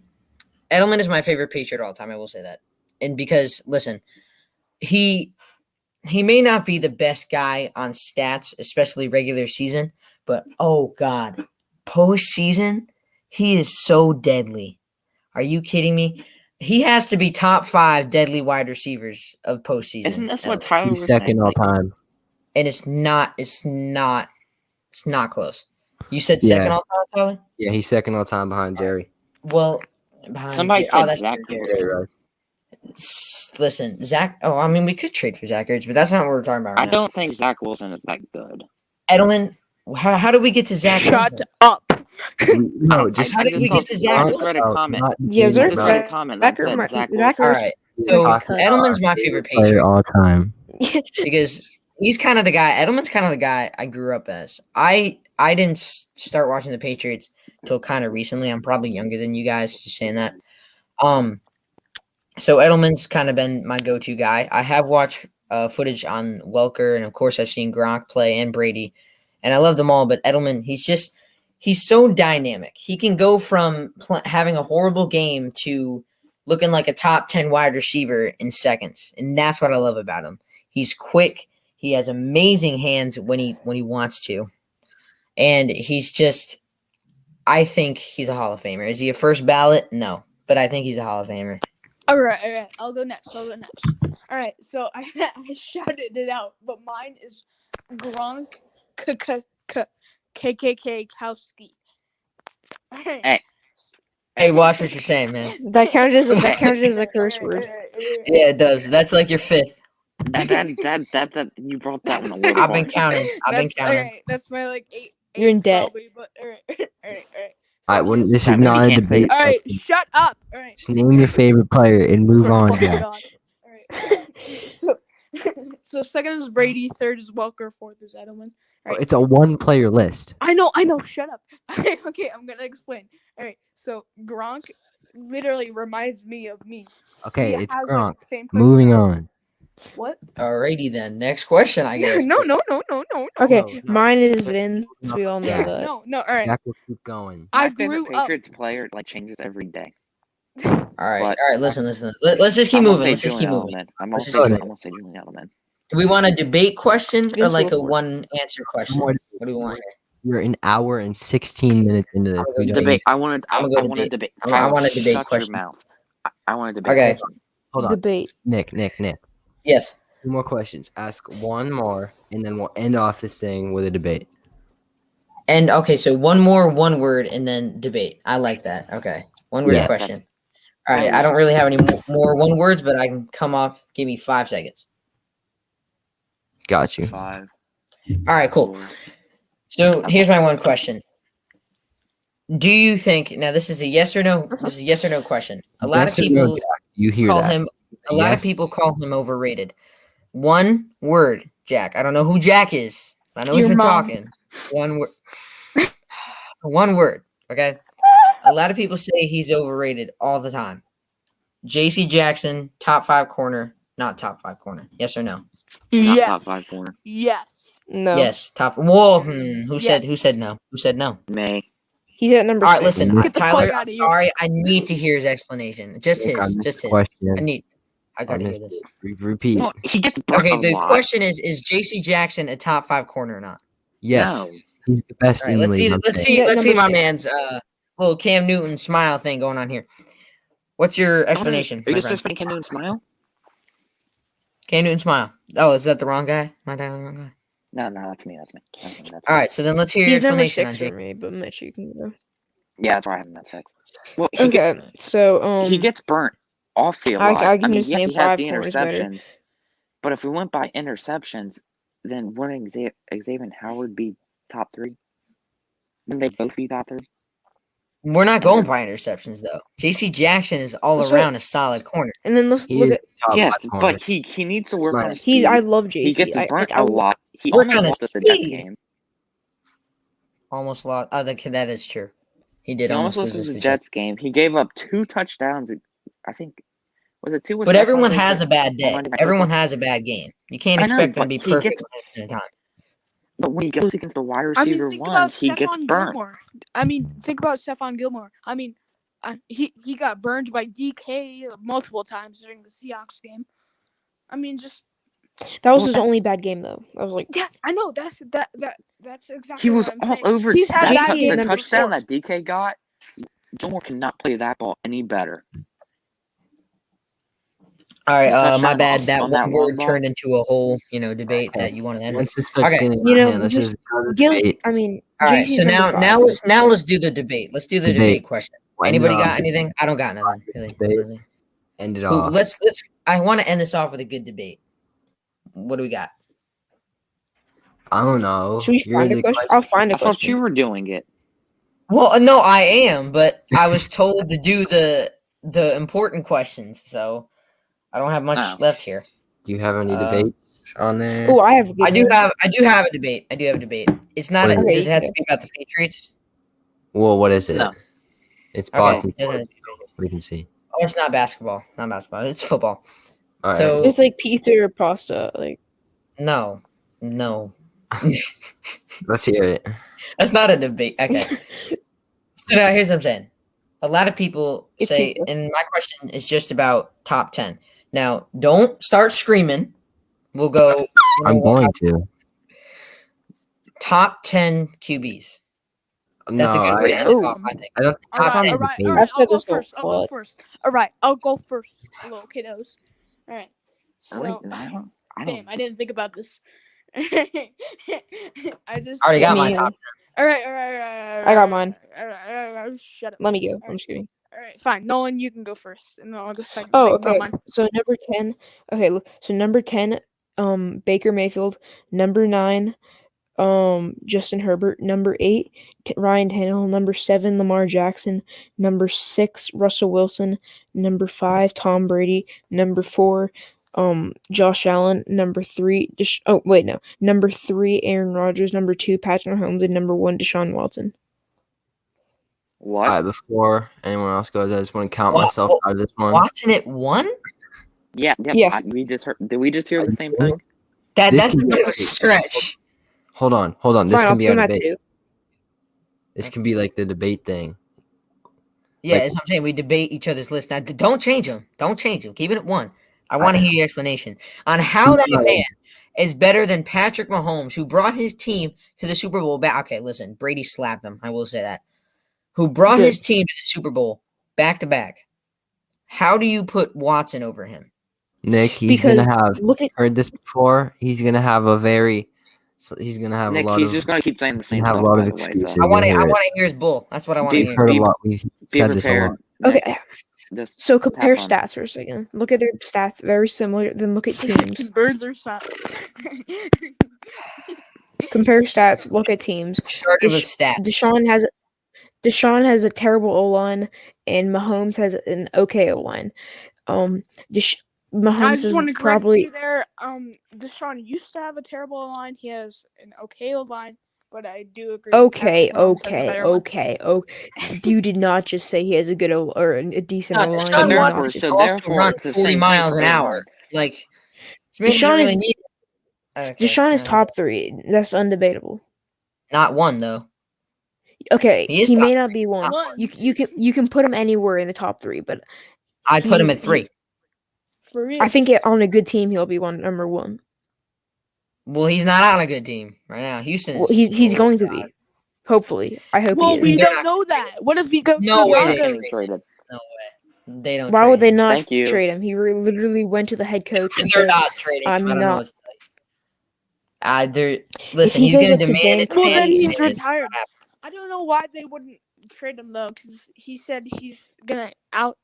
is my favorite Patriot of all time. I will say that, and because listen, he may not be the best guy on stats, especially regular season, but oh god, postseason, he is so deadly. Are you kidding me? He has to be top 5 deadly wide receivers of postseason. Isn't this what Edelman. Tyler He's was second saying? all time. And it's not close. You said Yeah. second all time, Tyler? Yeah, he's second all time behind Jerry. Well, behind Somebody said that's Zach Jerry. Wilson. Right. Listen, Zach. Oh, I mean, we could trade for Zach Ertz, but that's not what we're talking about right I now. don't think Zach Wilson is that good. Edelman. How did we get to Zach Shut Wilson? up. No, just How did we get to Zach I Wilson? just read a comment. Yes, I sir. just read a comment that said Zach Wilson. All right. So Edelman's my favorite player Patriot all time. because he's kind of the guy. Edelman's kind of the guy I grew up as. I didn't start watching the Patriots till kind of recently. I'm probably younger than you guys. Just saying that. So Edelman's kind of been my go-to guy. I have watched footage on Welker, and of course I've seen Gronk play and Brady, and I love them all. But Edelman, he's so dynamic. He can go from having a horrible game to looking like a top 10 wide receiver in seconds, and that's what I love about him. He's quick. He has amazing hands when he wants to, and he's just. I think he's a Hall of Famer. Is he a first ballot? No, but I think he's a Hall of Famer. All right. I'll go next. All right. So I shouted it out, but mine is Gronk KKK Kowski. Alright. Hey. Hey, watch what you're saying, man. That counted as a curse word. Yeah, it does. That's like your fifth. That you brought that one a little I've been far. counting. I've been counting. Alright, that's my like eight. You're in debt. Probably, but alright. All right, So this is That means not you a can't say- debate. alright, shut up. Alright. Just name your favorite player and move Swear to on, fucking Jack. God. Alright. So second is Brady, third is Welker, fourth is Edelman. Alright. It's a one-player list. I know. Shut up. Okay, I'm gonna explain. Alright, so Gronk literally reminds me of me. Okay, He it's has, like, Gronk. the same Moving personality. on. What? Alrighty then. Next question, I guess. No. Okay, No. mine is Vince. We all know Yeah. that. No. Alright. Jack will keep going. I My favorite grew up. Patriots player like changes every day. All right. But- All right. Listen. Let's just keep I'm gonna moving. say Let's just keep Julian moving. Edelman. I'm Let's gonna just say Julian Edelman. Do we want a debate question or Vince like a Wilfork. one answer question? More What do we want here? We're an hour and 16 minutes into this. We don't Debate. I want I'm to gonna go debate. debate. I Tyler, want a debate shut question. your mouth. I want a debate. Okay. Hold on. Debate. Nick. Yes. 2 more questions. Ask one more, and then we'll end off this thing with a debate. And okay, so one more, one word, and then debate. I like that. Okay. One word Yeah. question. All right. I don't really have any more one words, but I can come off. Give me 5 seconds. Got you. 5. All right. Cool. 4. So here's my one question. Do you think now this is a yes or no? This is a yes or no question. A lot Yes of or no, people Jack? You hear call that? him. A lot of Yes. people call him overrated. One word, Jack. I don't know who Jack is. I know he's Your been mom. talking. One word. One word. Okay. A lot of people say he's overrated all the time. J.C. Jackson, top 5 corner, not top 5 corner. Yes or no? Not Yes. top 5 corner. Yes. No. Yes, top. Whoa. Who said? Yes. Who said no? Who said no? May. He's at number All right, 6. listen, Get the Tyler. fuck I'm outta here. sorry. I need to hear his explanation. Just Nick, I his. missed Just the his. question. I gotta hear this. Repeat. Well, he gets burnt Okay, a the lot. question is J.C. Jackson a top 5 corner or not? Yes. No. He's the best All right, in the let's league. see. I'm Let's saying. see. Let's see Number my 6. man's little Cam Newton smile thing going on here. What's your explanation, Are you my just friend? explaining Cam Newton smile? Cam Newton smile. Oh, is that the wrong guy? Am I the wrong guy? No, that's me. That's me. All right, so then let's hear your He's number explanation 6 on for J. me, but Mitch, you can go. Yeah, that's why I have him at 6. Well, he Okay, so he gets burnt off field a I lot. can mean, just yes, name he has 5 the corners better. interceptions, but if we went by interceptions, then wouldn't Xavier Howard be top 3? Wouldn't they both be top 3? We're not going by interceptions though. J.C. Jackson is all So- around a solid corner. And then let's He look is at top Yes, 5 corner. but he needs to work on his he. speed. I love He JC. gets burnt I a lot. He Work almost on his lost us the Jets speed. game. Almost lost. Oh, that is true. He did He almost almost lose lost us the to Jets. Jets game. He gave up 2 touchdowns. I think was it 2? Was But Stephon everyone Diggs has or a bad day. Monday Night Everyone Football? has a bad game. You can't I know, expect them to but be he perfect gets- 100% of the time. But when he goes against the wide I mean, receiver think about ones, he gets Stephon burnt. Gilmore. Think about Stephon Gilmore. He got burned by DK multiple times during the Seahawks game. I mean, just that was his only bad game though. I was like, yeah, I know that's exactly. He was what I'm all saying. over He's had JC bad is games the number touchdown before. that DK got. Gilmore cannot play that ball any better. All right, my Touchdown bad. on That that one word long ball. turned into a whole, debate Okay. that you want to end. Once it starts Okay. getting You know, man, let's just just go to the Gil. debate. I mean, All right, JC's so number now 5. let's do the debate. Let's do the debate question. Anybody No, got anything? I don't got nothing. Really. Debate. Honestly. End it Who- off. Let's. I want to end this off with a good debate. What do we got? I don't know. Should we You're find a the question? I'll find a I thought you question. were doing it. Well, no, I am, but I was told to do the important questions, so I don't have much Oh. left here. Do you have any Uh, debates on there? Oh, I have a good I do one. have a debate. I do have a debate. It's not. What is it? Does it have Okay. to be about the Patriots? Well, what is it? No. It's Okay, Boston. doesn't it? We can see. Oh, it's not basketball. Not basketball. It's football. All right. So It's like pizza or pasta. Like no. Let's hear it. That's not a debate. Okay. So now here's what I'm saying. A lot of people It's say, pizza. and my question is just about top 10. Now, don't start screaming. We'll go. I'm going to. Top 10 QBs. That's No, a good way to end it off, I think. I don't think All that's right, on all the right, debate. all right. I've I'll said go this first. I'll go what? first. All right, I'll go first. Little kiddos. All right. So, Wait, no, I damn, don't. I didn't think about this. I just I already got me my either. top All right. I got mine. All right. Shut up. Let me go. All I'm right. just kidding. All right, fine. Nolan, you can go first, and then I'll go second. Oh, Think about okay. mine. So number 10. Okay, so number 10, Baker Mayfield. Number 9, Justin Herbert. Number 8, Ryan Tannehill. Number 7, Lamar Jackson. Number 6, Russell Wilson. Number 5, Tom Brady. Number 4, Josh Allen. Number 3, Number 3, Aaron Rodgers. Number 2, Patrick Mahomes, and number 1, Deshaun Watson. What? All right, before anyone else goes, I just want to count What? myself out of this one. Watson at 1? Yeah. Yeah. We just heard. Did we just hear Are the you same doing thing? This That's a can be bit of a okay. stretch. Hold on. This Fine, I'll can be put our him at debate. 2. This can be like the debate thing. Yeah, Like- that's what I'm saying. We debate each other's list. Now, don't change them. Don't change them. Keep it at 1. I want to hear your explanation on how that man is better than Patrick Mahomes, who brought his team to the Super Bowl back. Okay, listen, Brady slapped him. I will say that. Who brought Good. his team to the Super Bowl back to back? How do you put Watson over him? Nick, he's gonna Because have look at heard this before. He's gonna have a very. He's gonna have Nick, a lot he's of. just gonna keep saying the same have a stuff. lot By of the way, excuses. so I want to. hear I it. want to hear his bull. That's what I want to Be- hear. Heard a be- lot. We've be said this a lot. prepared. Nick. okay. Just So compare have fun. stats for a second. Look at their stats, very similar. Then look at teams. Birds are shot. Compare stats. Look at teams. Started with stats. Deshaun has a terrible O line, and Mahomes has an okay O line. Mahomes I just is want to correct probably you there. Deshaun used to have a terrible line. He has an okay line, but I do agree. okay. Patrick Mahomes has a better line. You did not just say he has a good or a decent No, O line. Deshaun You did Watson not therefore- is just so off to therefore run it's the 40 same miles thing an for hour. Mark. Like, this man doesn't Deshaun really is need. Okay, Deshaun is go ahead. top 3. That's undebatable. Not 1 though. Okay, He is he top may not be 1. One. You can put him anywhere in the top 3, but I'd put him at he's- 3. For real. I think on a good team he'll be number 1. Well, he's not on a good team right now. Houston is. Well, he's oh, going to God. be. Hopefully, I hope Well, he we is. They're don't not know that. What if he goes No to way the they Broncos? trade Traded. No way. They don't. Why trade would they him. not Thank you. trade him? He literally went to the head coach and They're said, not trading. I'm him. I don't know not- what to tell you. They're listen. he He's goes going to up to demand Dan it. Well, then Quinn he's and says, retired. I don't know why they wouldn't trade him though, because he said he's gonna out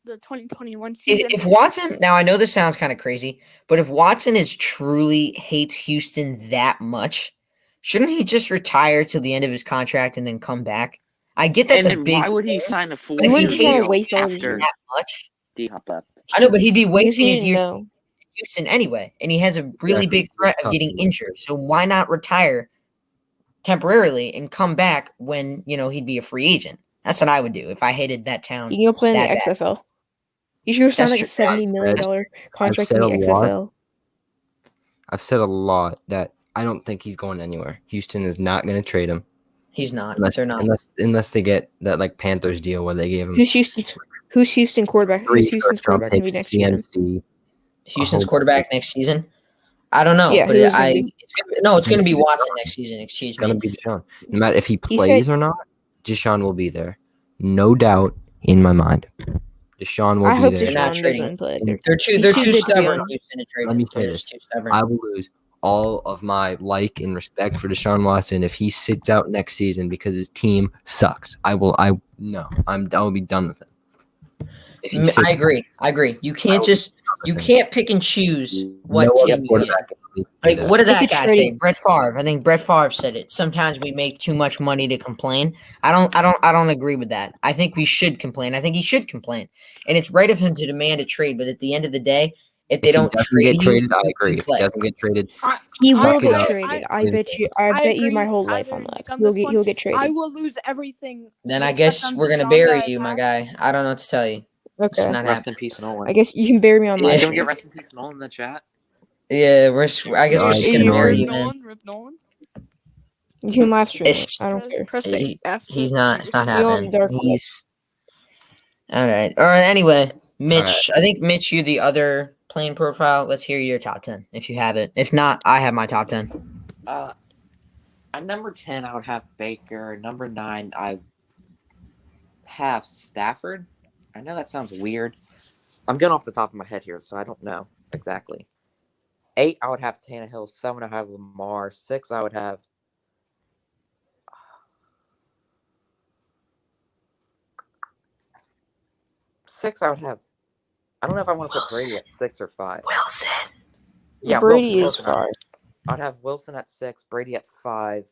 the 2021 season. If Watson, now I know this sounds kind of crazy, but if Watson is truly hates Houston that much, shouldn't he just retire till the end of his contract and then come back? I get that's And a then big. why would he thing, sign a but full if wouldn't he just wanna hates waste all his Houston years. that much, D-Hop left? I know, but he'd be because wasting he his didn't years know. in Houston anyway, and he has a really Exactly. big threat of getting injured. So why not retire temporarily and come back when he'd be a free agent? That's what I would do if I hated that town. He can go play in the that bad. XFL. He should have signed That's like a true. $70 million contract said in the a lot. XFL. I've said a lot that I don't think he's going anywhere. Houston is not going to trade him He's not. unless They're not. unless they get that like Panthers deal where they gave him Who's Houston quarterback? three Who's Houston's first-round quarterback gonna be picks, next season? CMC. Houston's hope- quarterback next season. I don't know, Yeah, but who is gonna be? it's going to be Watson next season. Excuse It's going to me. be Deshaun. No matter if he He plays said- or not, Deshaun will be there. No doubt in my mind. Deshaun will I be hope there. They're not Deshaun trading doesn't play. him. They're too. He's They're too too good to be stubborn. on. Houston to trade Let me him. say They're this. just too stubborn. I will lose all of my like and respect for Deshaun Watson if he sits out next season because his team sucks. I will be done with him. If he sits I agree. You can't pick and choose what no other team you get. quarterback can do Like, that. what did It's that a guy trading- say? Brett Favre. I think Brett Favre said it. Sometimes we make too much money to complain. I don't agree with that. I think we should complain. I think he should complain, and it's right of him to demand a trade. But at the end of the day, if they If he don't doesn't trade get you, traded, I you agree. If he play. doesn't get traded, He Suck will it get up. traded. I I bet you agree my whole with life on either that. Nick on He'll this get one. traded. I will lose everything. Then I respect guess on we're gonna Deshaun bury that you, I my have. guy. I don't know what to tell you. It's Okay. not Rest happening. in peace, Nolan. I guess you can bury me on Yeah. live Don't stream. get rest in peace, Nolan in the chat. Yeah, I guess we're Alright, just Hey, gonna Nolan. bury rip you, man. Nolan, rip Nolan. You can live stream it. It's- I don't care. Press the He- F. He's not. It's not We on happening. dark web. He's all right. All right. Anyway, Mitch. I think Mitch, you're the other playing profile. Let's hear your top 10 if you have it. If not, I have my top 10. At number 10, I would have Baker. Number 9, I have Stafford. I know that sounds weird. I'm going off the top of my head here, so I don't know exactly. 8, I would have Tannehill. 7, I have Lamar. 6, I would have. 6, I would have. I don't know if I want to put Brady at 6 or 5. Wilson. Yeah, Brady Wilson. is 5. I'd have Wilson at 6, Brady at 5.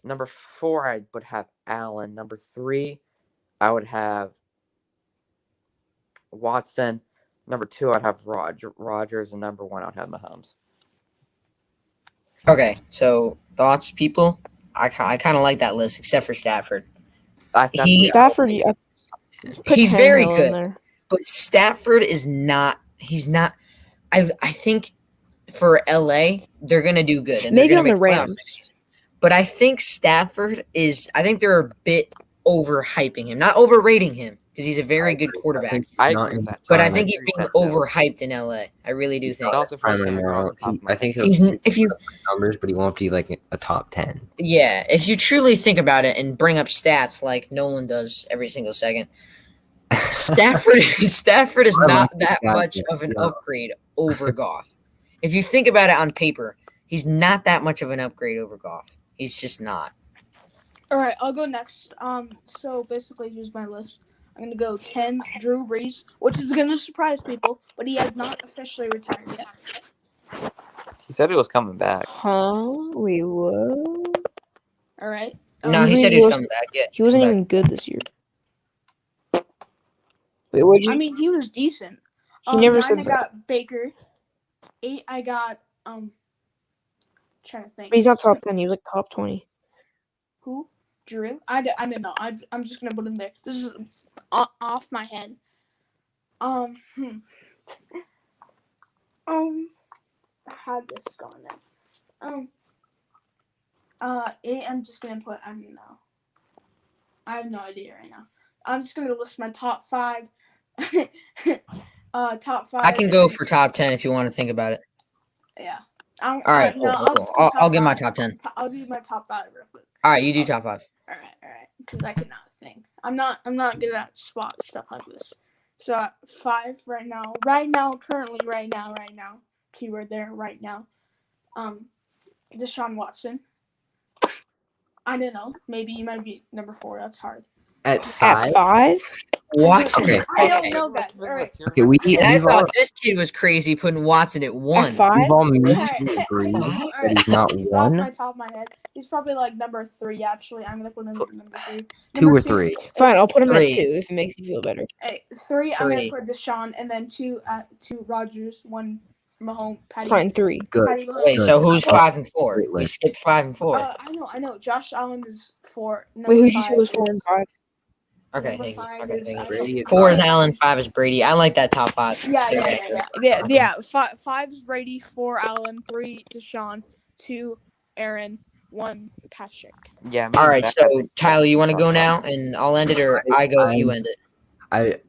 Number 4, I would have Allen. Number 3, I would have Watson. Number 2, I'd have Rodgers, and number 1, I'd have Mahomes. Okay, so thoughts, people? I kind of like that list, except for Stafford. Stafford, yeah, put He's very Tannehill in good, there. but Stafford is not. He's not. I think for LA, they're gonna do good, and Maybe they're on gonna the make playoffs Rams. next season. But I think Stafford is. I think they're a bit overhyping him, not overrating him, because he's a very good quarterback. I Not agree with in that. But I prime think right he's being That too. overhyped in LA. I really do think. Also, prime first right thing I now. off the top of my I think head. he'll If you numbers, but he won't be like a top 10. Yeah, if you truly think about it and bring up stats like Nolan does every single second, Stafford is I not like that that, much yeah. of an No. upgrade over Goff. If you think about it on paper, he's not that much of an upgrade over Goff. He's just not. All right, I'll go next. So basically, here's my list. I'm gonna go 10, Drew Brees, which is gonna surprise people, but he has not officially retired yet. He said he was coming back. Huh? Wait, what? All right. No, he Drew said Brees he was was- coming back. Yeah, He wasn't he's even good this year. Wait, what did you? I mean, he was decent. He never 9, said I that. got Baker. 8, I got trying to think. But he's not top 10. He was like top 20. Who? Drew? I didn't know. I'm just gonna put him there. This is off my head. I had this going in. 8, I'm just gonna put. I don't know. I have no idea right now. I'm just gonna list my top 5. Top 5. I can go for top 10 if you want to think about it. Yeah. All right, cool. I'll get my top 10. I'll do my top 5 real quick. All right, you do top 5. All right. Because I cannot think. I'm not good at spot stuff like this. So 5 right now. Currently right now. Keyword there, right now. Deshaun Watson. I don't know. Maybe you might be number 4. That's hard. At At 5? 5? Watson. Okay. I don't know, guys. All right. Okay, we And I we've all, thought this kid was crazy putting Watson at 1. At 5? we've all Alright, mutually agreed alright. that he's not Off 1, my top of my head, he's probably like number 3. Actually, I'm gonna put him at number 3. 2 Number or 3. Fine, I'll put him at 3. 2 if it makes you feel better. 3, I'm gonna 3. put Deshaun, and then 2 at 2 Rodgers, 1 Mahomes, Patty. Fine, 3. Good. Patty Mahomes. Wait, so who's 5 and 4? Great We list. skipped 5 and 4. I know. Josh Allen is 4. Wait, who'd you say was 4 and 5? Okay, number thank you. 5 Okay, is, thank you. Brady is 4 is Allen, 5 is Brady. I like that top 5. Yeah. 5 is Brady, 4 Allen, 3 Deshaun, 2 Aaron, 1 Patrick. Yeah. All right, so Tyler, you want to go now, and I'll end it, or I go, you end it.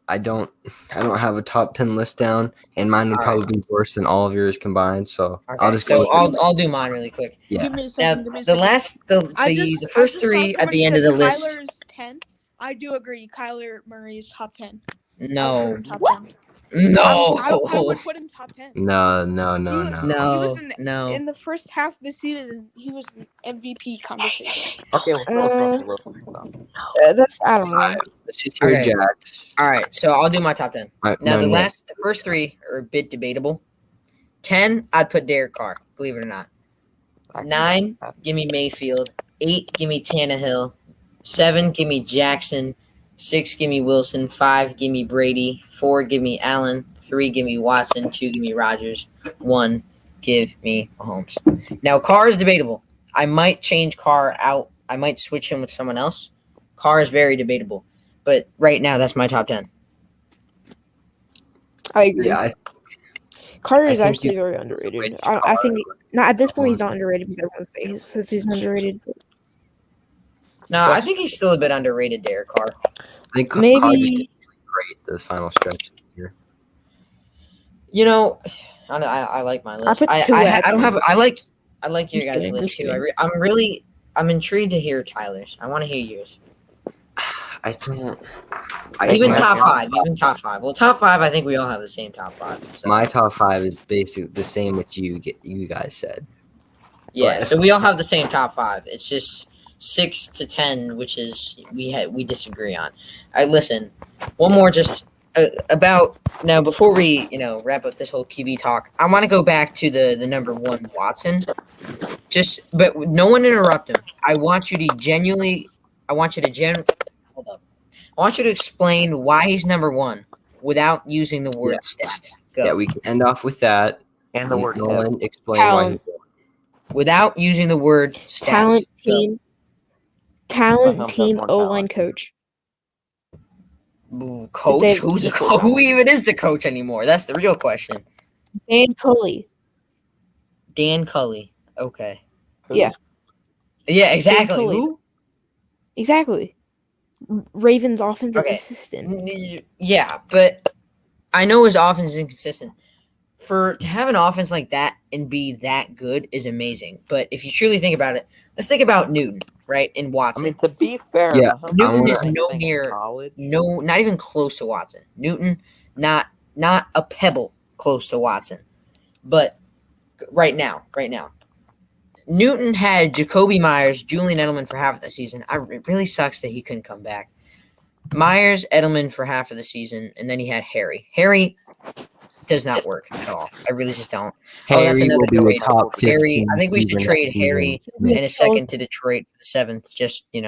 I don't have a top 10 list down, and mine would All probably be worse than all of yours combined. So Okay, I'll just so go. I'll do mine really quick. Yeah. Give me a Now second. give me a the second. the first 3 at the end of the list. Kyler's 10. I do agree. Kyler Murray is top 10. No, Top 10. no, I would put him top 10. No. He was no, in- no. In the first half of the season, he was an MVP conversation. Okay, well, That's, I don't know. Let's just hear Okay. Jack's. All right, so I'll do my top 10. All right, Now no, the first 3 are a bit debatable. 10, I'd put Derek Carr, believe it or not. 9, give me Mayfield. 8, give me Tannehill. 7, give me Jackson. 6, give me Wilson. 5, give me Brady. 4, give me Allen. 3, give me Watson. 2, give me Rodgers. 1, give me Mahomes. Now, Carr is debatable. I might change Carr out. I might switch him with someone else. Carr is very debatable. But right now, that's my top 10. I agree. Yeah, Carter I is think actually you- very underrated. Switch I think Carr. not at this point he's not underrated because everyone says he's underrated. No, I think he's still a bit underrated, Derek Carr. I think Carr Maybe- just did really great the final stretch of the year. You know, I like my list. put I 2 at don't have. 10. I like your Just guys' kidding, list just too. kidding. I'm intrigued to hear Tyler's. I want to hear yours. I don't. Even my top 5. Even top 5. Well, top 5. I think we all have the same top 5. So. My top 5 is basically the same what you guys said. Yeah, but- so we all have the same top 5. It's just 6 to 10, which is we disagree on. Listen, one more just about now before we wrap up this whole QB talk, I want to go back to the number one Watson. But no one interrupt him. I want you to hold up. I want you to explain why he's number one without using the word stats. Go. Yeah, we can end off with that. And the word Nolan, explain why Talent. Without using the word stats. Talent Go. team more O-line talent. coach. Ooh, coach? They- Who's the who even is the coach anymore? That's the real question. Dan Cully. Dan Cully. Okay. Who? Yeah. Yeah, exactly. Cully. Who? Exactly. Ravens offensive Okay. assistant. Yeah, but I know his offense is inconsistent. To have an offense like that and be that good is amazing. But if you truly think about it, let's think about Newton, right? And I Watson. mean, to be fair, Yeah, Mahomes Newton did is the same no thing in near, college. not even close to Watson. Newton, not a pebble close to Watson. But right now, Newton had Jacoby Myers, Julian Edelman for half of the season. It really sucks that he couldn't come back. Myers, Edelman for half of the season, and then he had Harry. Harry does not work at all. I really just don't. Harry that's another will be trade. a top 15 Harry, I think we should receiver trade next season. Harry Yeah. and a second to Detroit for the 7th. Just that's You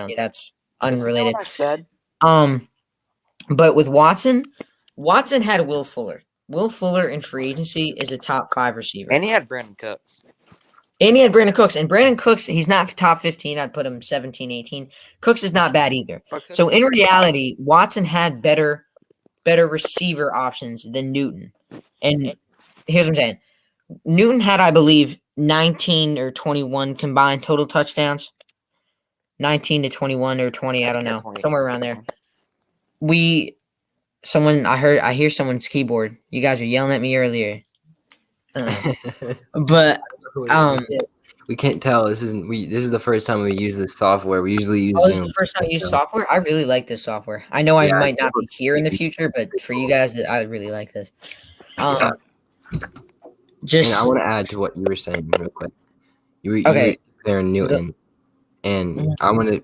know unrelated. what I said? But with Watson had Will Fuller. Will Fuller in free agency is a top 5 receiver. And he had Brandon Cooks. And he had Brandon Cooks. And Brandon Cooks, he's not top 15. I'd put him 17, 18. Cooks is not bad either. So in reality, Watson had better receiver options than Newton. And here's what I'm saying. Newton had, I believe, 19 or 21 combined total touchdowns. 19 to 21 or 20, I don't know. Somewhere around there. I hear someone's keyboard. You guys were yelling at me earlier. But we can't tell. This is the first time we use this software. We usually use this is Zoom. the first time you use software? I really like this software. I know I Yeah, might not be here in the future, but for you guys, I really like this. And I want to add to what you were saying real quick. You were comparing Newton, and I want to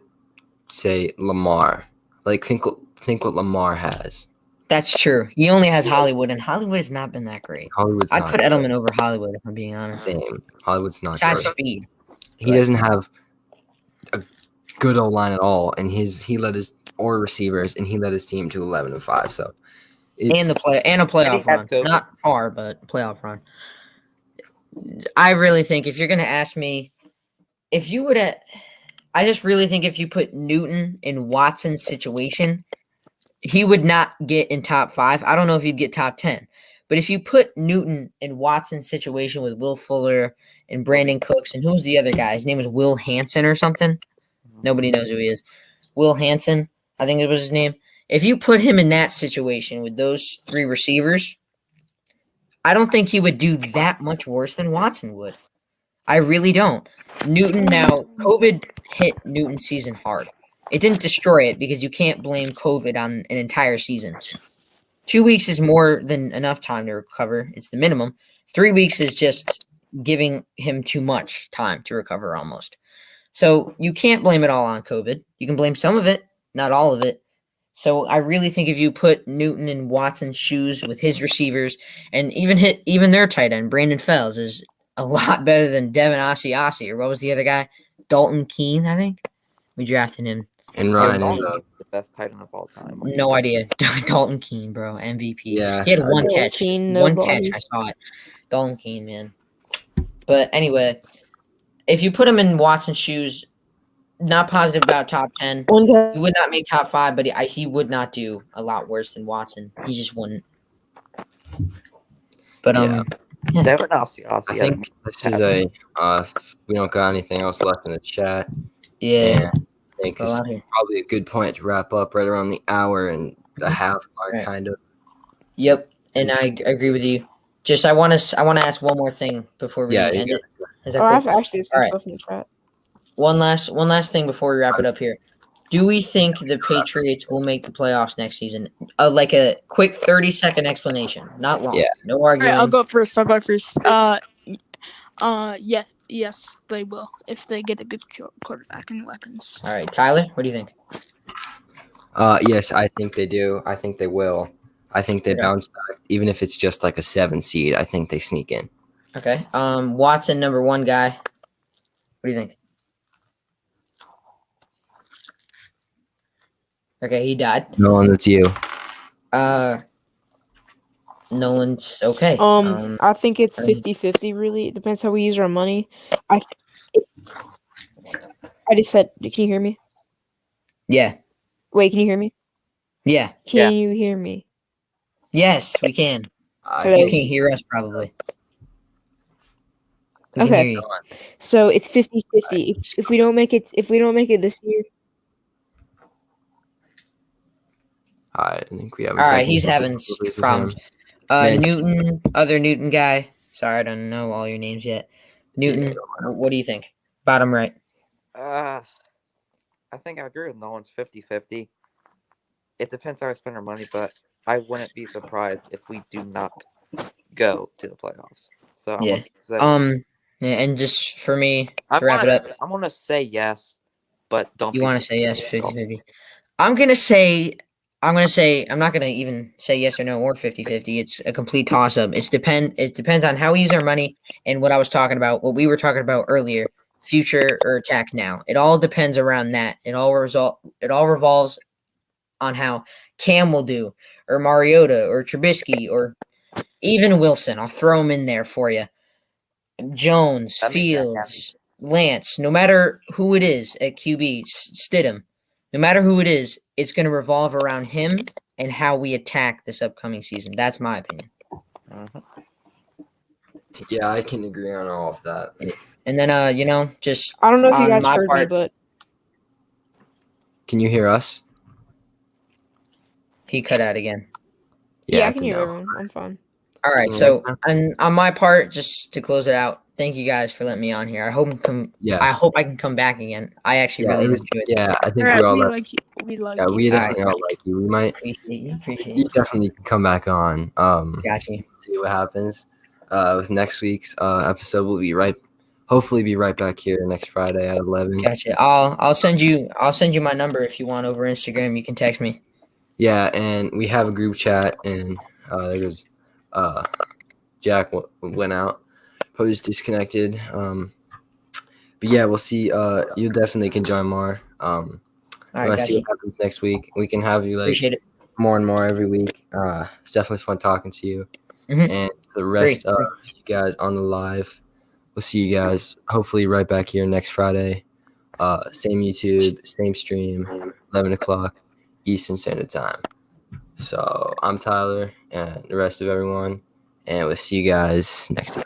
say Lamar. Like think what Lamar has. That's true. He only has Hollywood, and Hollywood has not been that great. I'd put not Edelman over Hollywood if I'm being honest. same. Hollywood's not Besides great. speed. He doesn't have a good O line at all, and he led his receivers, and he led his team to 11-5. So And a playoff run. Not far, but playoff run. I really think if you're gonna ask me, I just really think if you put Newton in Watson's situation, he would not get in top 5. I don't know if he'd get top 10. But if you put Newton in Watson's situation with Will Fuller and Brandon Cooks, and who's the other guy? His name was Will Hansen or something. Nobody knows who he is. Will Hansen, I think it was his name. If you put him in that situation with those 3 receivers, I don't think he would do that much worse than Watson would. I really don't. Newton, now, COVID hit Newton's season hard. It didn't destroy it because you can't blame COVID on an entire season. 2 weeks is more than enough time to recover. It's the minimum. 3 weeks is just giving him too much time to recover almost. So you can't blame it all on COVID. You can blame some of it, not all of it. So I really think if you put Newton in Watson's shoes with his receivers and even their tight end, Brandon Fells, is a lot better than Devin Asiasi, or what was the other guy? Dalton Keene, I think. We drafted him. And Ryan is the best tight end of all time. No idea. Dalton Keene, bro. MVP. Yeah. He had one catch. Keene, One nobody. catch. I saw it. Dalton Keene, man. But anyway, if you put him in Watson's shoes, not positive about top 10. One guy. He would not make top 5, but he would not do a lot worse than Watson. He just wouldn't. But Devin Asiasi. I think this is we don't got anything else left in the chat. Yeah. And I think this is probably a good point to wrap up right around the hour and a half mark, kind of. Yep, and I agree with you. Just I want to ask one more thing before we end it. Is that I have cool? to actually All right. stuff in the chat. One last thing before we wrap it up here. Do we think the Patriots will make the playoffs next season? Like a quick 30-second explanation, not long. Yeah. No All arguing. right, I'll go first. Yes, they will if they get a good quarterback and weapons. All right, Tyler, what do you think? Yes, I think they do. I think they will. I think they Okay. bounce back, even if it's just like a 7 seed. I think they sneak in. Okay. Watson, number 1 guy. What do you think? Okay, he died. Nolan, that's you. Nolan's okay. I think it's 50-50 really. It depends how we use our money. I just said, can you hear me? Yeah. Wait, can you hear me? Yeah. Can you hear me? Yes, we can. Hello? You can't hear us probably. We can Okay. hear you. So it's 50-50. If we don't make it this year. I think we have. All right, he's having difficulties with problems. him. Man. Newton, other Newton guy. Sorry, I don't know all your names yet. Newton, what do you think? Bottom right. I think I agree with Nolan's 50-50. It depends how I spend our money, but I wouldn't be surprised if we do not go to the playoffs. So I'm Yeah. gonna say, Yeah, and just for me to I'm wrap it up, gonna say yes, but don't. you be want to say yes, surprised. 50-50. I'm gonna say I'm not gonna even say yes or no or 50-50. It's a complete toss up. It depends on how we use our money and what I was talking about, what we were talking about earlier, future or attack now. It all depends around that. It all revolves on how Cam will do, or Mariota, or Trubisky, or even Wilson. I'll throw him in there for you. Jones, That makes sense. Fields, Lance, no matter who it is at QB, Stidham, no matter who it is, it's going to revolve around him and how we attack this upcoming season. That's my opinion. Mhm. Yeah, I can agree on all of that. And then, just I don't know if you on guys my heard me, part, but Can you hear us? he cut out again. yeah, I it's can a hear no. everyone. I'm fine. All right, Can you so hear me? on my part, just to close it out, thank you guys for letting me on here. I hope I can come back again. I actually Yeah, really it was, enjoyed yeah. this. I think All we right, all we like. like you. We like Yeah, you. we All definitely all like you. We might. Appreciate You you. definitely can come back on. Got you. See what happens. With next week's episode, we'll hopefully be right back here next Friday at 11. Gotcha. I'll send you my number if you want over Instagram. You can text me. Yeah, and we have a group chat, and there was Jack went out, probably just disconnected. But yeah, we'll see. You definitely can join more. All right, Let's see gotcha. what happens next week. We can have you like Appreciate it. more and more every week. It's definitely fun talking to you, Mhm. and the rest Great. of you guys on the live. We'll see you guys hopefully right back here next Friday. Same YouTube, same stream, 11 o'clock Eastern Standard Time. So I'm Tyler and the rest of everyone, and we'll see you guys next time.